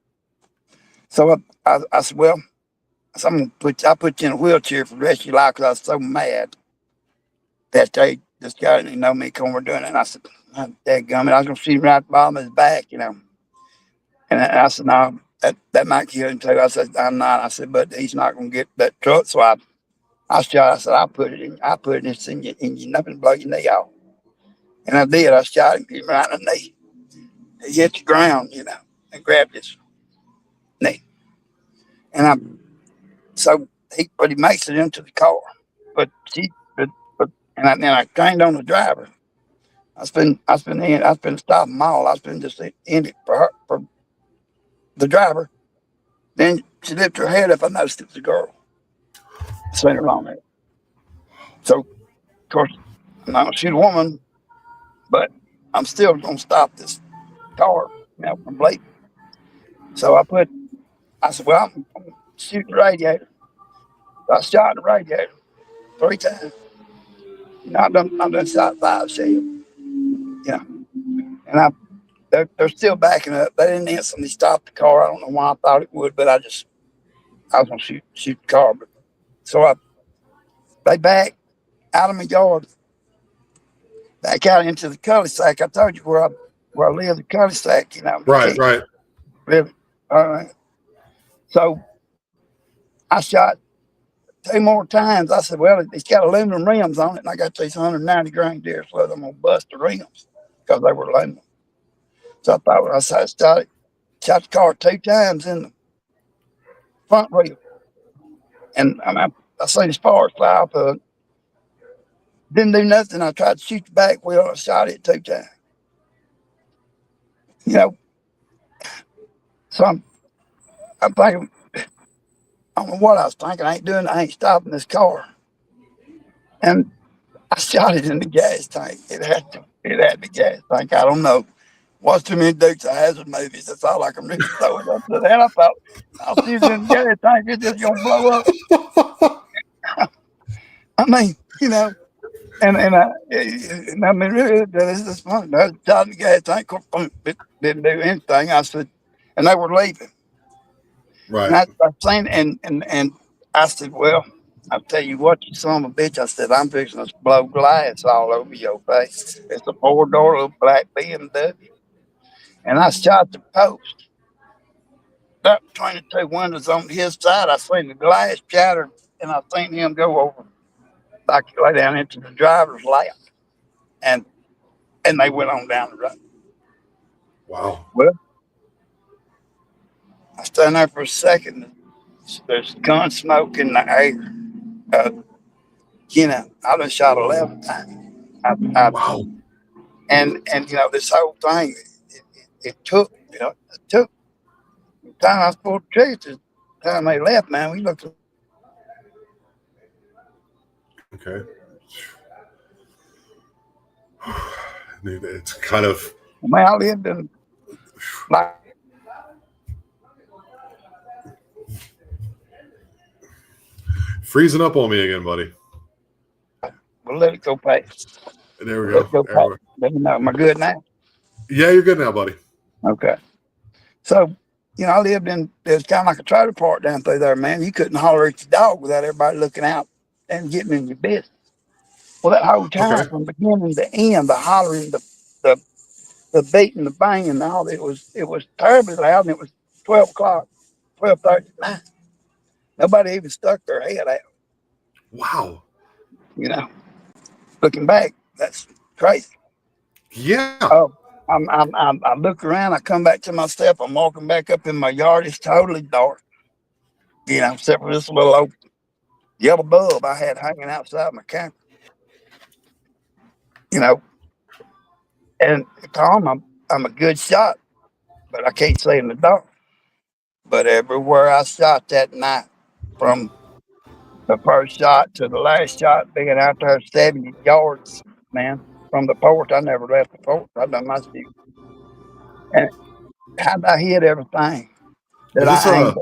So I said, well, I put you in a wheelchair for the rest of your life because I was so mad that they just got to know me when we're doing it. And I said, dadgummit, I was going to shoot him right at the bottom of his back, you know. And I said, no, that might kill him too. I said, I'm not. I said, but he's not going to get that truck. So I shot. I said, I'll put it in your nothing, blow your knee off. And I did. I shot him right in the knee. He hit the ground, you know, and grabbed his knee. And but he makes it into the car. But then I trained on the driver. I spent stopping them all. I spent just in it for the driver. Then she lifted her head up. I noticed it was a girl. I seen her on there. So, of course, I'm not gonna shoot a woman, but I'm still gonna stop this car, you know, from bleeding. So I said, well, I'm gonna shoot the radiator. So I shot the radiator 3 times. You know, I've done shot 5 shells. You know, and they're still backing up. They didn't instantly stop the car. I don't know why I thought it would, but I was gonna shoot the car. But so they backed out of my yard, back out into the cul-de-sac. I told you where I live, the cul-de-sac. You know, Right. Really. All right. So I shot 2 more times. I said, well, it's got aluminum rims on it, and I got these 190 grain deer sleds. I'm gonna bust the rims because they were aluminum. So I thought when I shot the car 2 times in the front wheel, and I seen the sparks fly off of it. Didn't do nothing. I tried to shoot the back wheel. And I shot it 2 times. You know, so I'm thinking, I don't know what I was thinking. I ain't stopping this car. And I shot it in the gas tank. It had the gas tank. I don't know. Watch too many Dukes of Hazzard movies. That's all I can really throw it up to that. I thought, I'll shoot it in the gas tank. It's just gonna blow up. I mean, you know, and I mean, really, this is funny. I shot in the gas tank. It didn't do anything. I said, and they were leaving. Right. And I seen and I said, well, I'll tell you what, you son of a bitch. I said, I'm fixing to blow glass all over your face. It's a 4-door little black BMW. And I shot the post. Up between the 2 windows on his side, I seen the glass shatter, and I seen him go over, like lay down into the driver's lap. And they went on down the road. Wow. Well, I stand there for a second. There's gun smoke in the air. You know, I done shot 11 times. Wow. And you know, this whole thing, it took, you know, the time I was pulled the trigger, the time they left, man, we looked. Okay. It's kind of. Man, I lived in like. Freezing up on me again, buddy. We'll let it go past. There we go. Let me know. Am I good now? Yeah, you're good now, buddy. Okay. So, you know, I lived in, there's kind of like a trailer park down through there, man. You couldn't holler at your dog without everybody looking out and getting in your business. Well, that whole time, from beginning to end, the hollering, the beating, the banging, all it was terribly loud, and it was 12 o'clock, 12:30 at night. Nobody even stuck their head out. Wow. You know, looking back, that's crazy. Yeah. Oh, I look around, I come back to my step, I'm walking back up in my yard, it's totally dark. You know, except for this little old yellow bulb I had hanging outside my camper. You know, and Tom, I'm a good shot, but I can't see in the dark. But everywhere I shot that night, from the first shot to the last shot, being out there 70 yards, man, from the porch, I never left the porch. I done my shooting. And how'd I hit everything that I aimed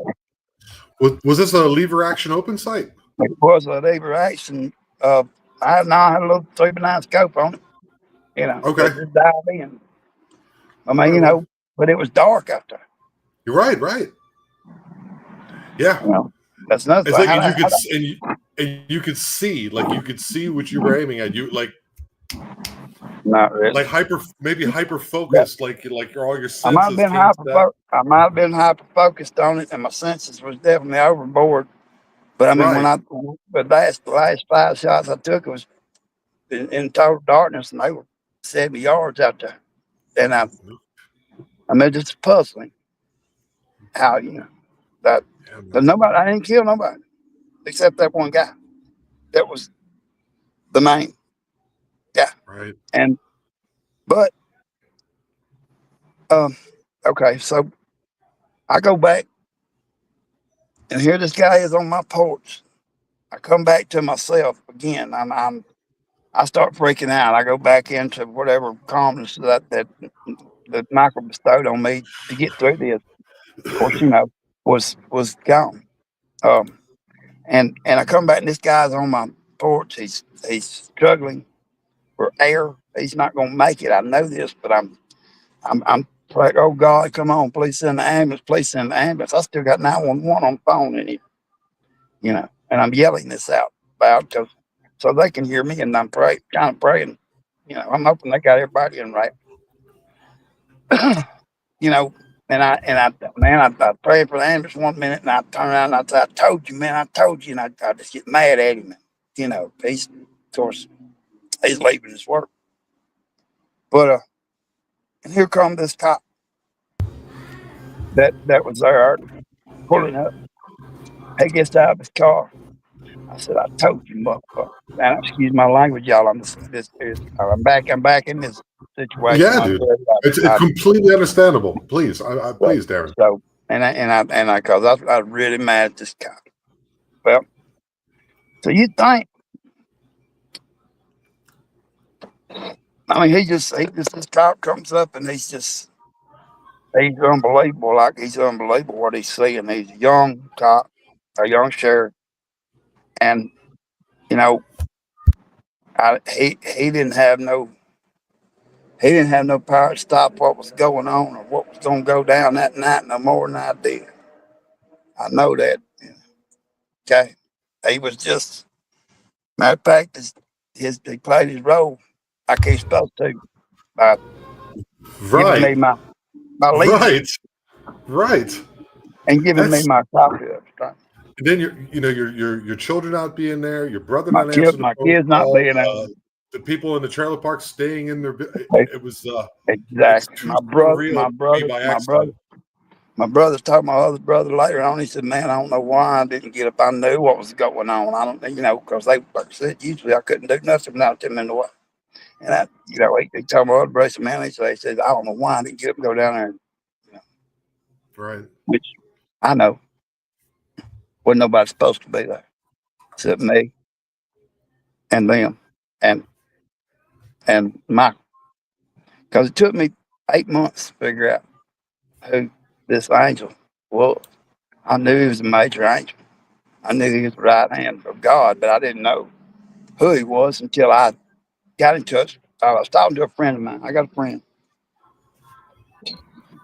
at? Was this a lever action open sight? It was a lever action. I had a little 3x9 scope on it. Okay. just dive in. I mean, Well, but it was dark out there. you're right. Right. Yeah. That's another It's thing. like, and you could see, like, you could see what you were aiming at. You Not really. like maybe hyper But focused, like all your I might have senses been came to that. I might have been hyper focused on it, and my senses was definitely overboard. But I mean, Right. the last 5 shots I took was in total darkness, and they were 70 yards out there. And I mean, just puzzling how that. Yeah, But man. nobody, I didn't kill nobody except that one guy. That was the main guy. Right. And but um, okay, so I go back, and here this guy is on my porch. I come back to myself again. I start freaking out. I go back into whatever calmness that Michael bestowed on me to get through this. Of course, was gone. Um, and I come back, and this guy's on my porch. He's struggling for air. He's not going to make it. I know this, but I'm like, oh God, come on, please send the ambulance. Please send the ambulance. I still got 911 on the phone, and I'm yelling this out loud so they can hear me, and I'm kind of praying. I'm hoping they got everybody in right. you know, I prayed for the ambulance 1 minute, and I turn around and I say, I told you, man, I told you, and I just get mad at him. He's, of course, he's leaving his work. But and here comes this cop that was there pulling up. He gets out of his car. I said, I told you, motherfucker. Now, excuse my language, y'all. I'm back in this situation. Yeah, dude. It's completely understandable. Please, please, Derin. So, cause I was really mad at this cop. Well, so you think, I mean, this cop comes up, and he's unbelievable. Like, he's unbelievable what he's seeing. He's a young cop, a young sheriff, and you know, he didn't have no power to stop what was going on or what was going to go down that night no more than I did. I know that. Okay, he was just, matter of fact, he played his role like he's supposed to by giving me Right. my lead Right. and giving me That's my copy of it. and then your children not being there, your brother not answering the My phone kids not call, being there. the people in the trailer park staying in their. It was it's Exactly. too surreal to be by accident. My brother told my other brother later on. He said, "Man, I don't know why I didn't get up. I knew what was going on. I don't, because they, like I said, usually I couldn't do nothing without them in the way." And he told my other brother, "Man," he said, "I don't know why I didn't get up and go down there." Right. Which I know wasn't nobody supposed to be there except me and them and Michael. Because it took me 8 months to figure out who this angel was. I knew he was a major angel. I knew he was the right hand of God, but I didn't know who he was until I got in touch. I was talking to a friend of mine. I got a friend.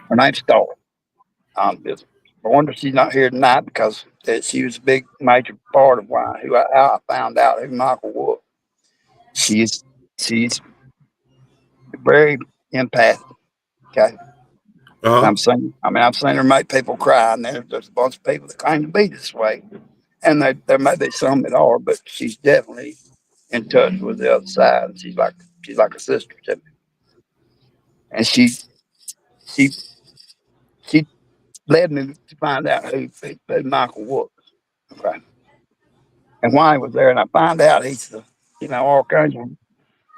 Her name's Star. It's I wonder she's not here tonight because she was a big major part of how I found out who Michael was. She's she's very empathic. Okay, and Uh-huh. I've seen her make people cry, and there's a bunch of people that claim to be this way, and there may be some that are, but she's definitely in touch with the other side. And she's like a sister to me, and she she led me to find out who Michael was. Okay. And why he was there, and I find out he's the archangel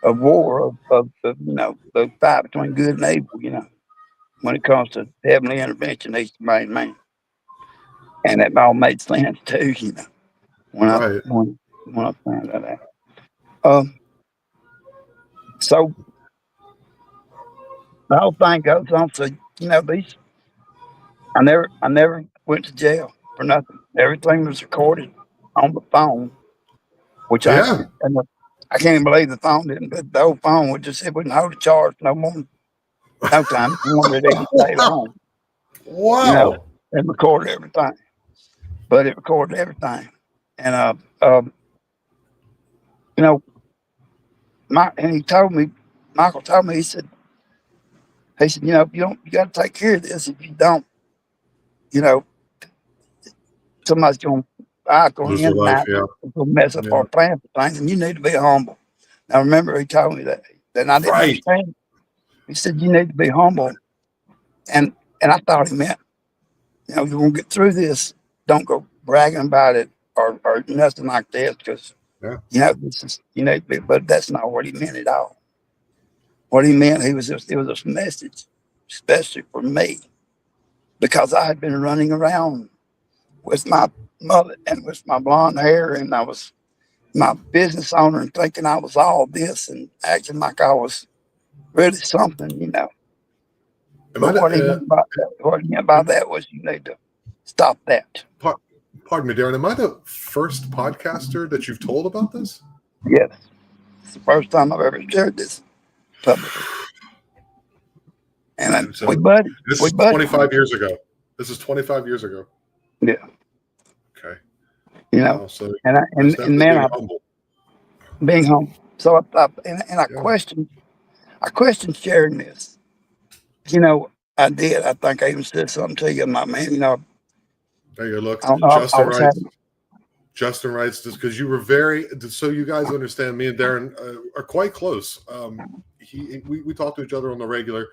of war of the fight between good and evil. When it comes to heavenly intervention, he's the main man, and it all made sense too. When I Right. when I found that out. Um, so the whole thing goes on. So these I never went to jail for nothing. Everything was recorded on the phone, which Yeah. I can't even believe the phone didn't. But the old phone it wouldn't hold a charge no more. No time. I wanted it to stay home. Wow. And recorded everything. But it recorded everything. And you know, Michael told me, he said, you got to take care of this. If you don't, you know, somebody's going to Lose their end life. that. Yeah. It's going to mess up Yeah. our plan for things, and you need to be humble. Now, remember, he told me that, and I didn't Right. understand. He said, you need to be humble. And I thought he meant, you're going to get through this. Don't go bragging about it or nothing like this because, Yeah. this is, you need to be, but that's not what he meant at all. What he meant, it was a message, especially for me, because I had been running around with my mullet and with my blonde hair, and I was my business owner and thinking I was all this and acting like I was really something. Am I But what he meant by that was you need to stop that. Pardon me, Derin. Am I the first podcaster that you've told about this? Yes, it's the first time I've ever shared this publicly. And So we buddied. this We is buddied. 25 years ago. This is 25 years ago. Yeah. Okay. Wow, so and man, being humble. Being home. So I Yeah. questioned sharing this. I did. I think I even said something to you, my man. There you go. Look, I don't know. Justin writes this because you were very. So you guys understand, me and Derin are quite close. We talk to each other on the regular,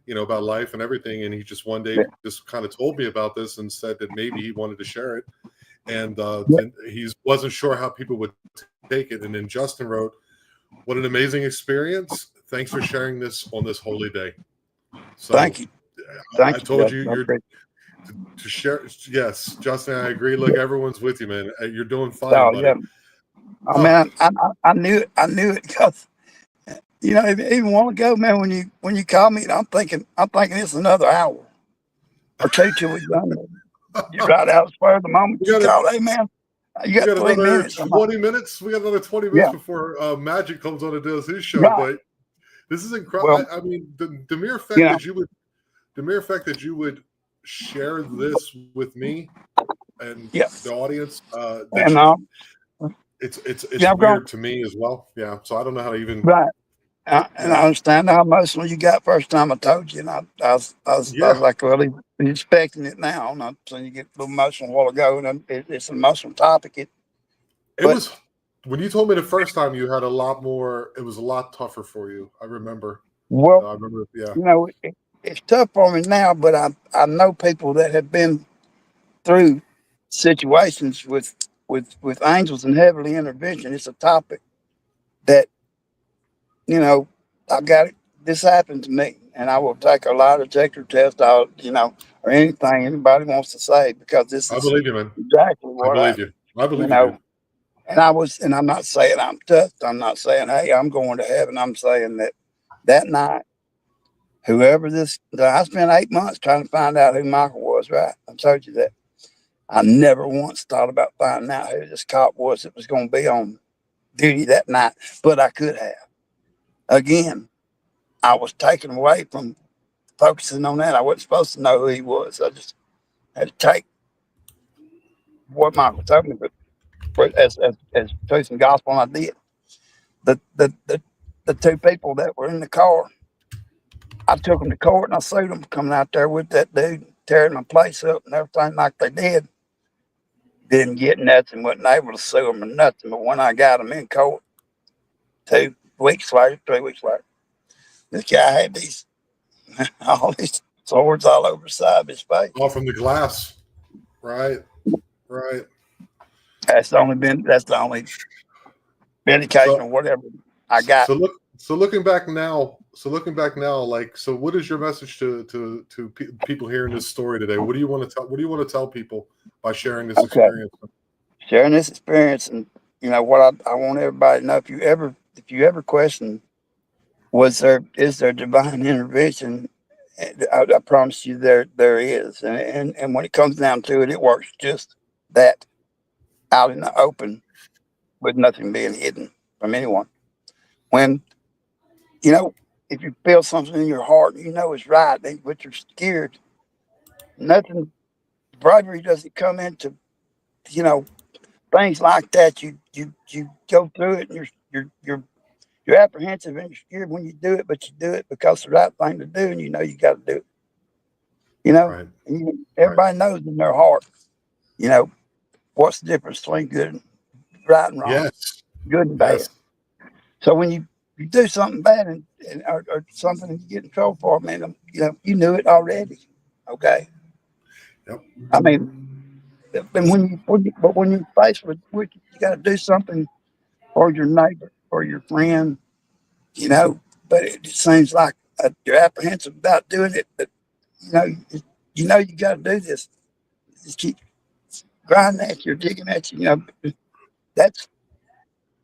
about life and everything. And he just one day just kind of told me about this and said that maybe he wanted to share it, and then he wasn't sure how people would take it. And then Justin wrote, "What an amazing experience! Thanks for sharing this on this holy day." So thank you. I told you you're to share. Yes, Justin, I agree. Look, everyone's with you, man. You're doing fine, buddy. Yeah. Oh man, I knew it. I knew it because even a while ago, man, when you called me, I'm thinking it's another hour or two till we're done. You're right out of the moment you called. Hey man, you got 3 minutes. 20 minutes. We got another 20 minutes before Magic comes on and does his show. Right. But this is incredible. Well, I mean, the mere fact that you would share this with me and the audience, it's weird to me as well. Yeah. So I don't know how to even. Right. And I understand how emotional you got first time I told you, and I was like, well, he's expecting it now. I'm not saying you get a little emotional a while ago, and it's an emotional topic. It was when you told me the first time you had a lot more. It was a lot tougher for you. I remember. Well, I remember. Yeah. It's tough for me now, but I know people that have been through situations with angels and heavenly intervention. It's a topic that I got it. This happened to me, and I will take a lie detector test out, or anything anybody wants to say, because this I is believe you, man. exactly what I believe you. And I'm not saying I'm touched. I'm not saying, hey, I'm going to heaven. I'm saying that night, I spent 8 months trying to find out who Michael was, right? I told you that. I never once thought about finding out who this cop was that was going to be on duty that night, but I could have. Again, I was taken away from focusing on that. I wasn't supposed to know who he was. I just had to take what Michael told me, but as truth and gospel, and I did. The two people that were in the car, I took them to court and I sued them for coming out there with that dude, tearing my place up and everything like they did. Didn't get nothing, wasn't able to sue them or nothing. But when I got them in court, 3 weeks later, this guy had all these swords all over the side of his face. All from the glass. Right. That's the only medication or whatever I got. So looking back now, like, so what is your message to people hearing this story today? What do you want to tell people by sharing this experience? Sharing this experience, and what I want everybody to know, if you ever question, is there divine intervention? I promise you there is, and when it comes down to it, it works just that, out in the open, with nothing being hidden from anyone. when, you know, if you feel something in your heart, you know it's right, but you're scared. Nothing, bravery doesn't come into, you know, things like that. You go through it, and you're apprehensive and you're scared when you do it, but you do it because it's the right thing to do, and you know you got to do it. You know, Right. and Right. everybody knows in their heart, you know, what's the difference between good and right and wrong, Yes. good and bad. Yes. So when you do something bad or something and you get in trouble for it, man, you know, you knew it already. Okay. Yep. I mean, and when you're faced with you got to do something for your neighbor or your friend, you know, but it just seems like you're apprehensive about doing it. But you know, you got to do this. Just keep grinding at you, or digging at you. You know, that's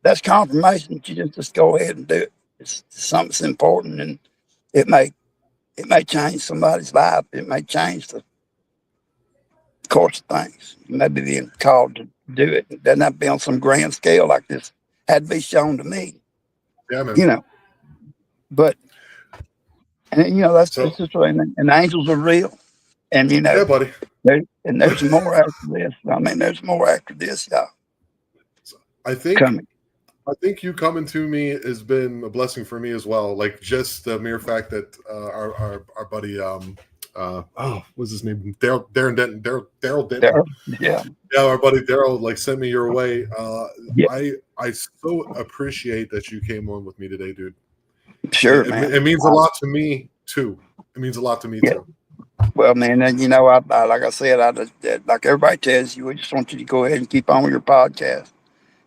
that's confirmation that you just go ahead and do it. It's something that's important, and it may it may change somebody's life. It may change the course of things. You may be being called to do it. It doesn't have to be on some grand scale like this. Had to be shown to me, Yeah, man. you know. But and you know that's So, just right. And the angels are real, and you know yeah, buddy. there's more after this. I mean, there's more after this, y'all, I think coming. I think you coming to me has been a blessing for me as well. Like just the mere fact that our buddy what's his name, Daryl Denton. There, yeah, Yeah, our buddy Daryl like sent me your way. yeah, I so appreciate that you came on with me today, dude. sure, man. It means a lot to me too. It means a lot to me Yeah. too. Well, man, and you know, I like I said, like everybody tells you, we just want you to go ahead and keep on with your podcast.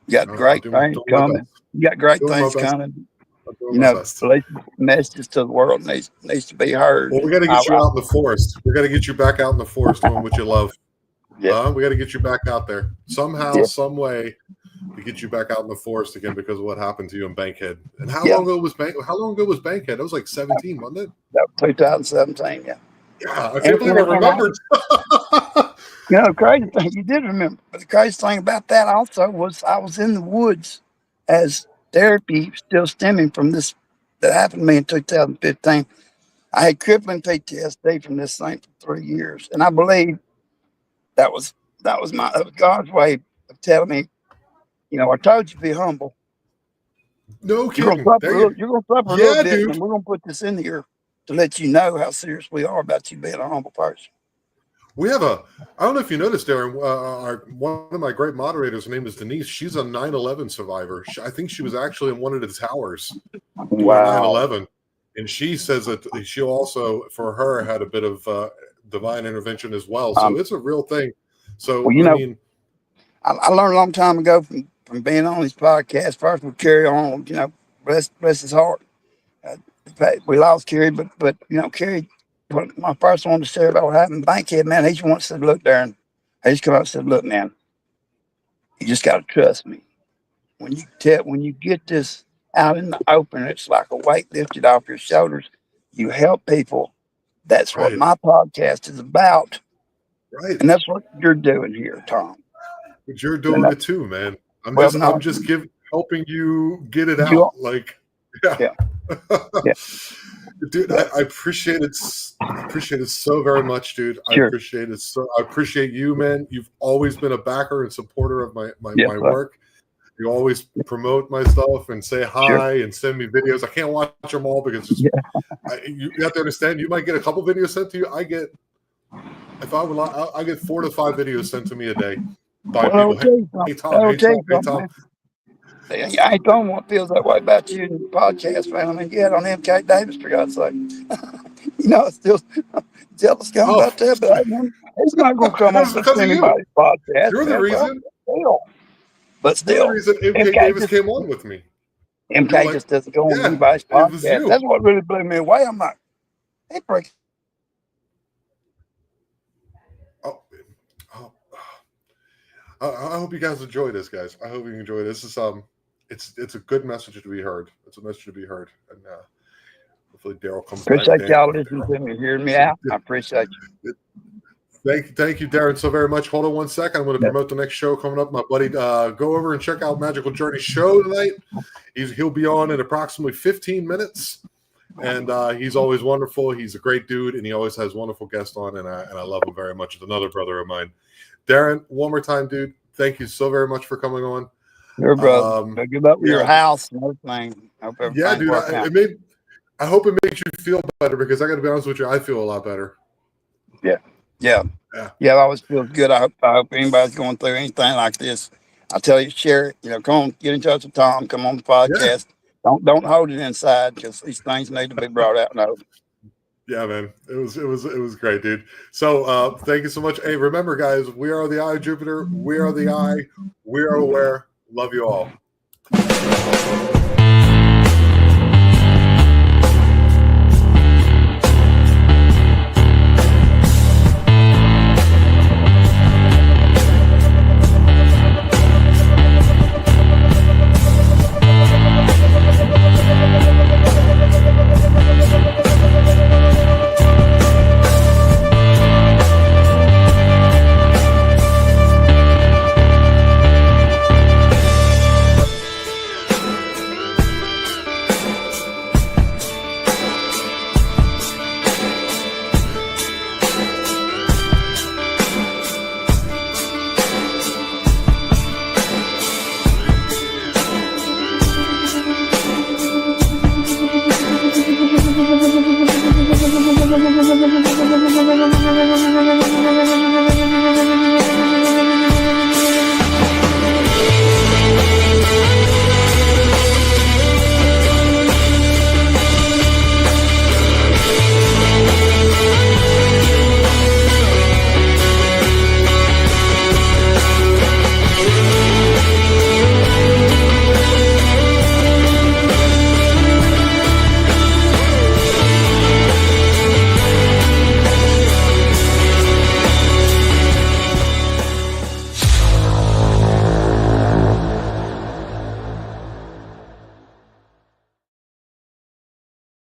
You got I'm great things doing my coming. best. You got great Doing my things best. coming. I'm doing You my know, best. release messages to the world needs to be heard. Well, we And got to get you out in the forest. We got to get you back out in the forest doing what you love. yeah, We got to get you back out there somehow, yeah, some way to get you back out in the forest again because of what happened to you in Bankhead. And how yeah. long ago was Bankhead? That was like 17, wasn't it? That was 2017. Yeah, Yeah, I and can't believe I remembered. you know, the crazy thing you did remember, but the crazy thing about that also was I was in the woods as therapy still stemming from this that happened to me in 2015. I had crippling PTSD from this thing for 3 years, and I believe that was that was God's way of telling me, you know, I told you to be humble. No kidding. There you. You're gonna suffer a little Yeah, bit, dude. and we're gonna put this in here to let you know how serious we are about you being a humble person. We have a. I don't know if you noticed, Darren. One of my great moderators, her name is Denise. She's a 9/11 survivor. I think she was actually in one of the towers during Wow. 9/11, and she says that she also, for her, had a bit of divine intervention as well. So Um, it's a real thing. So well, you I know, mean, I learned a long time ago from being on these podcasts. First, we carry on, you know, bless his heart. Uh, in fact, we lost Kerry, but you know, Kerry. When my first one to share about what happened in Bankhead, man, he once said, "Look, Darren," he just come up and said, "Look, man, you just got to trust me. When you get this out in the open, it's like a weight lifted off your shoulders. You help people. That's what right, my podcast is about, right. and that's what you're doing here, Tom. But you're And doing it too, man. well, I'm no, just helping you get it you, out. Like, yeah. yeah, yeah, Dude, yeah, I appreciate it. I appreciate it so very much, dude. I sure, appreciate it so. I appreciate you, man. You've always been a backer and supporter of yes, my sir, work. You always promote my stuff and say sure, hi and send me videos. I can't watch them all because yeah. you have to understand. You might get a couple videos sent to you. I get I get 4 to 5 videos sent to me a day by Well, I'll people. tell you Hey something. Tom, I'll hey tell Tom, you hey something, Tom. man. I ain't the only one feels that way about you in the podcast, man. I mean, you had on MK Davis, for God's sake. You know, I still jealous guy Oh, about that, but I mean, he's not going to come it on was just because of you. anybody's podcast, You're the man. Well, reason. still, but You're the still, reason MK MK Davis just came on with me. You're MK like, just doesn't go on yeah, anybody's it was podcast. you. That's what really blew me away. I'm like, hey, break. Oh, oh, I hope you guys enjoy this, guys. I hope you enjoy this. It's a good message to be heard. It's a message to be heard, and hopefully Daryl comes back. Appreciate y'all listening to me, hearing me out. I appreciate you. Thank you, Derin, so very much. Hold on one second. I'm going to promote the next show coming up. My buddy, go over and check out Magical Journey show tonight. He'll be on in approximately 15 minutes, and he's always wonderful. He's a great dude, and he always has wonderful guests on, and I love him very much. It's another brother of mine. Derin, one more time, dude. Thank you so very much for coming on. Your brother. Good luck with your house and everything. Yeah, dude. I hope it makes you feel better, because I got to be honest with you, I feel a lot better. Yeah. I always feel good. I hope anybody's going through anything like this, I tell you, share it. Come on, get in touch with Tom. Come on the podcast. Yeah. Don't hold it inside, because these things need to be brought out now. Yeah, man. It was great, dude. So thank you so much. Hey, remember, guys, we are the Eye of Jupiter. We are the Eye. We are aware. Love you all.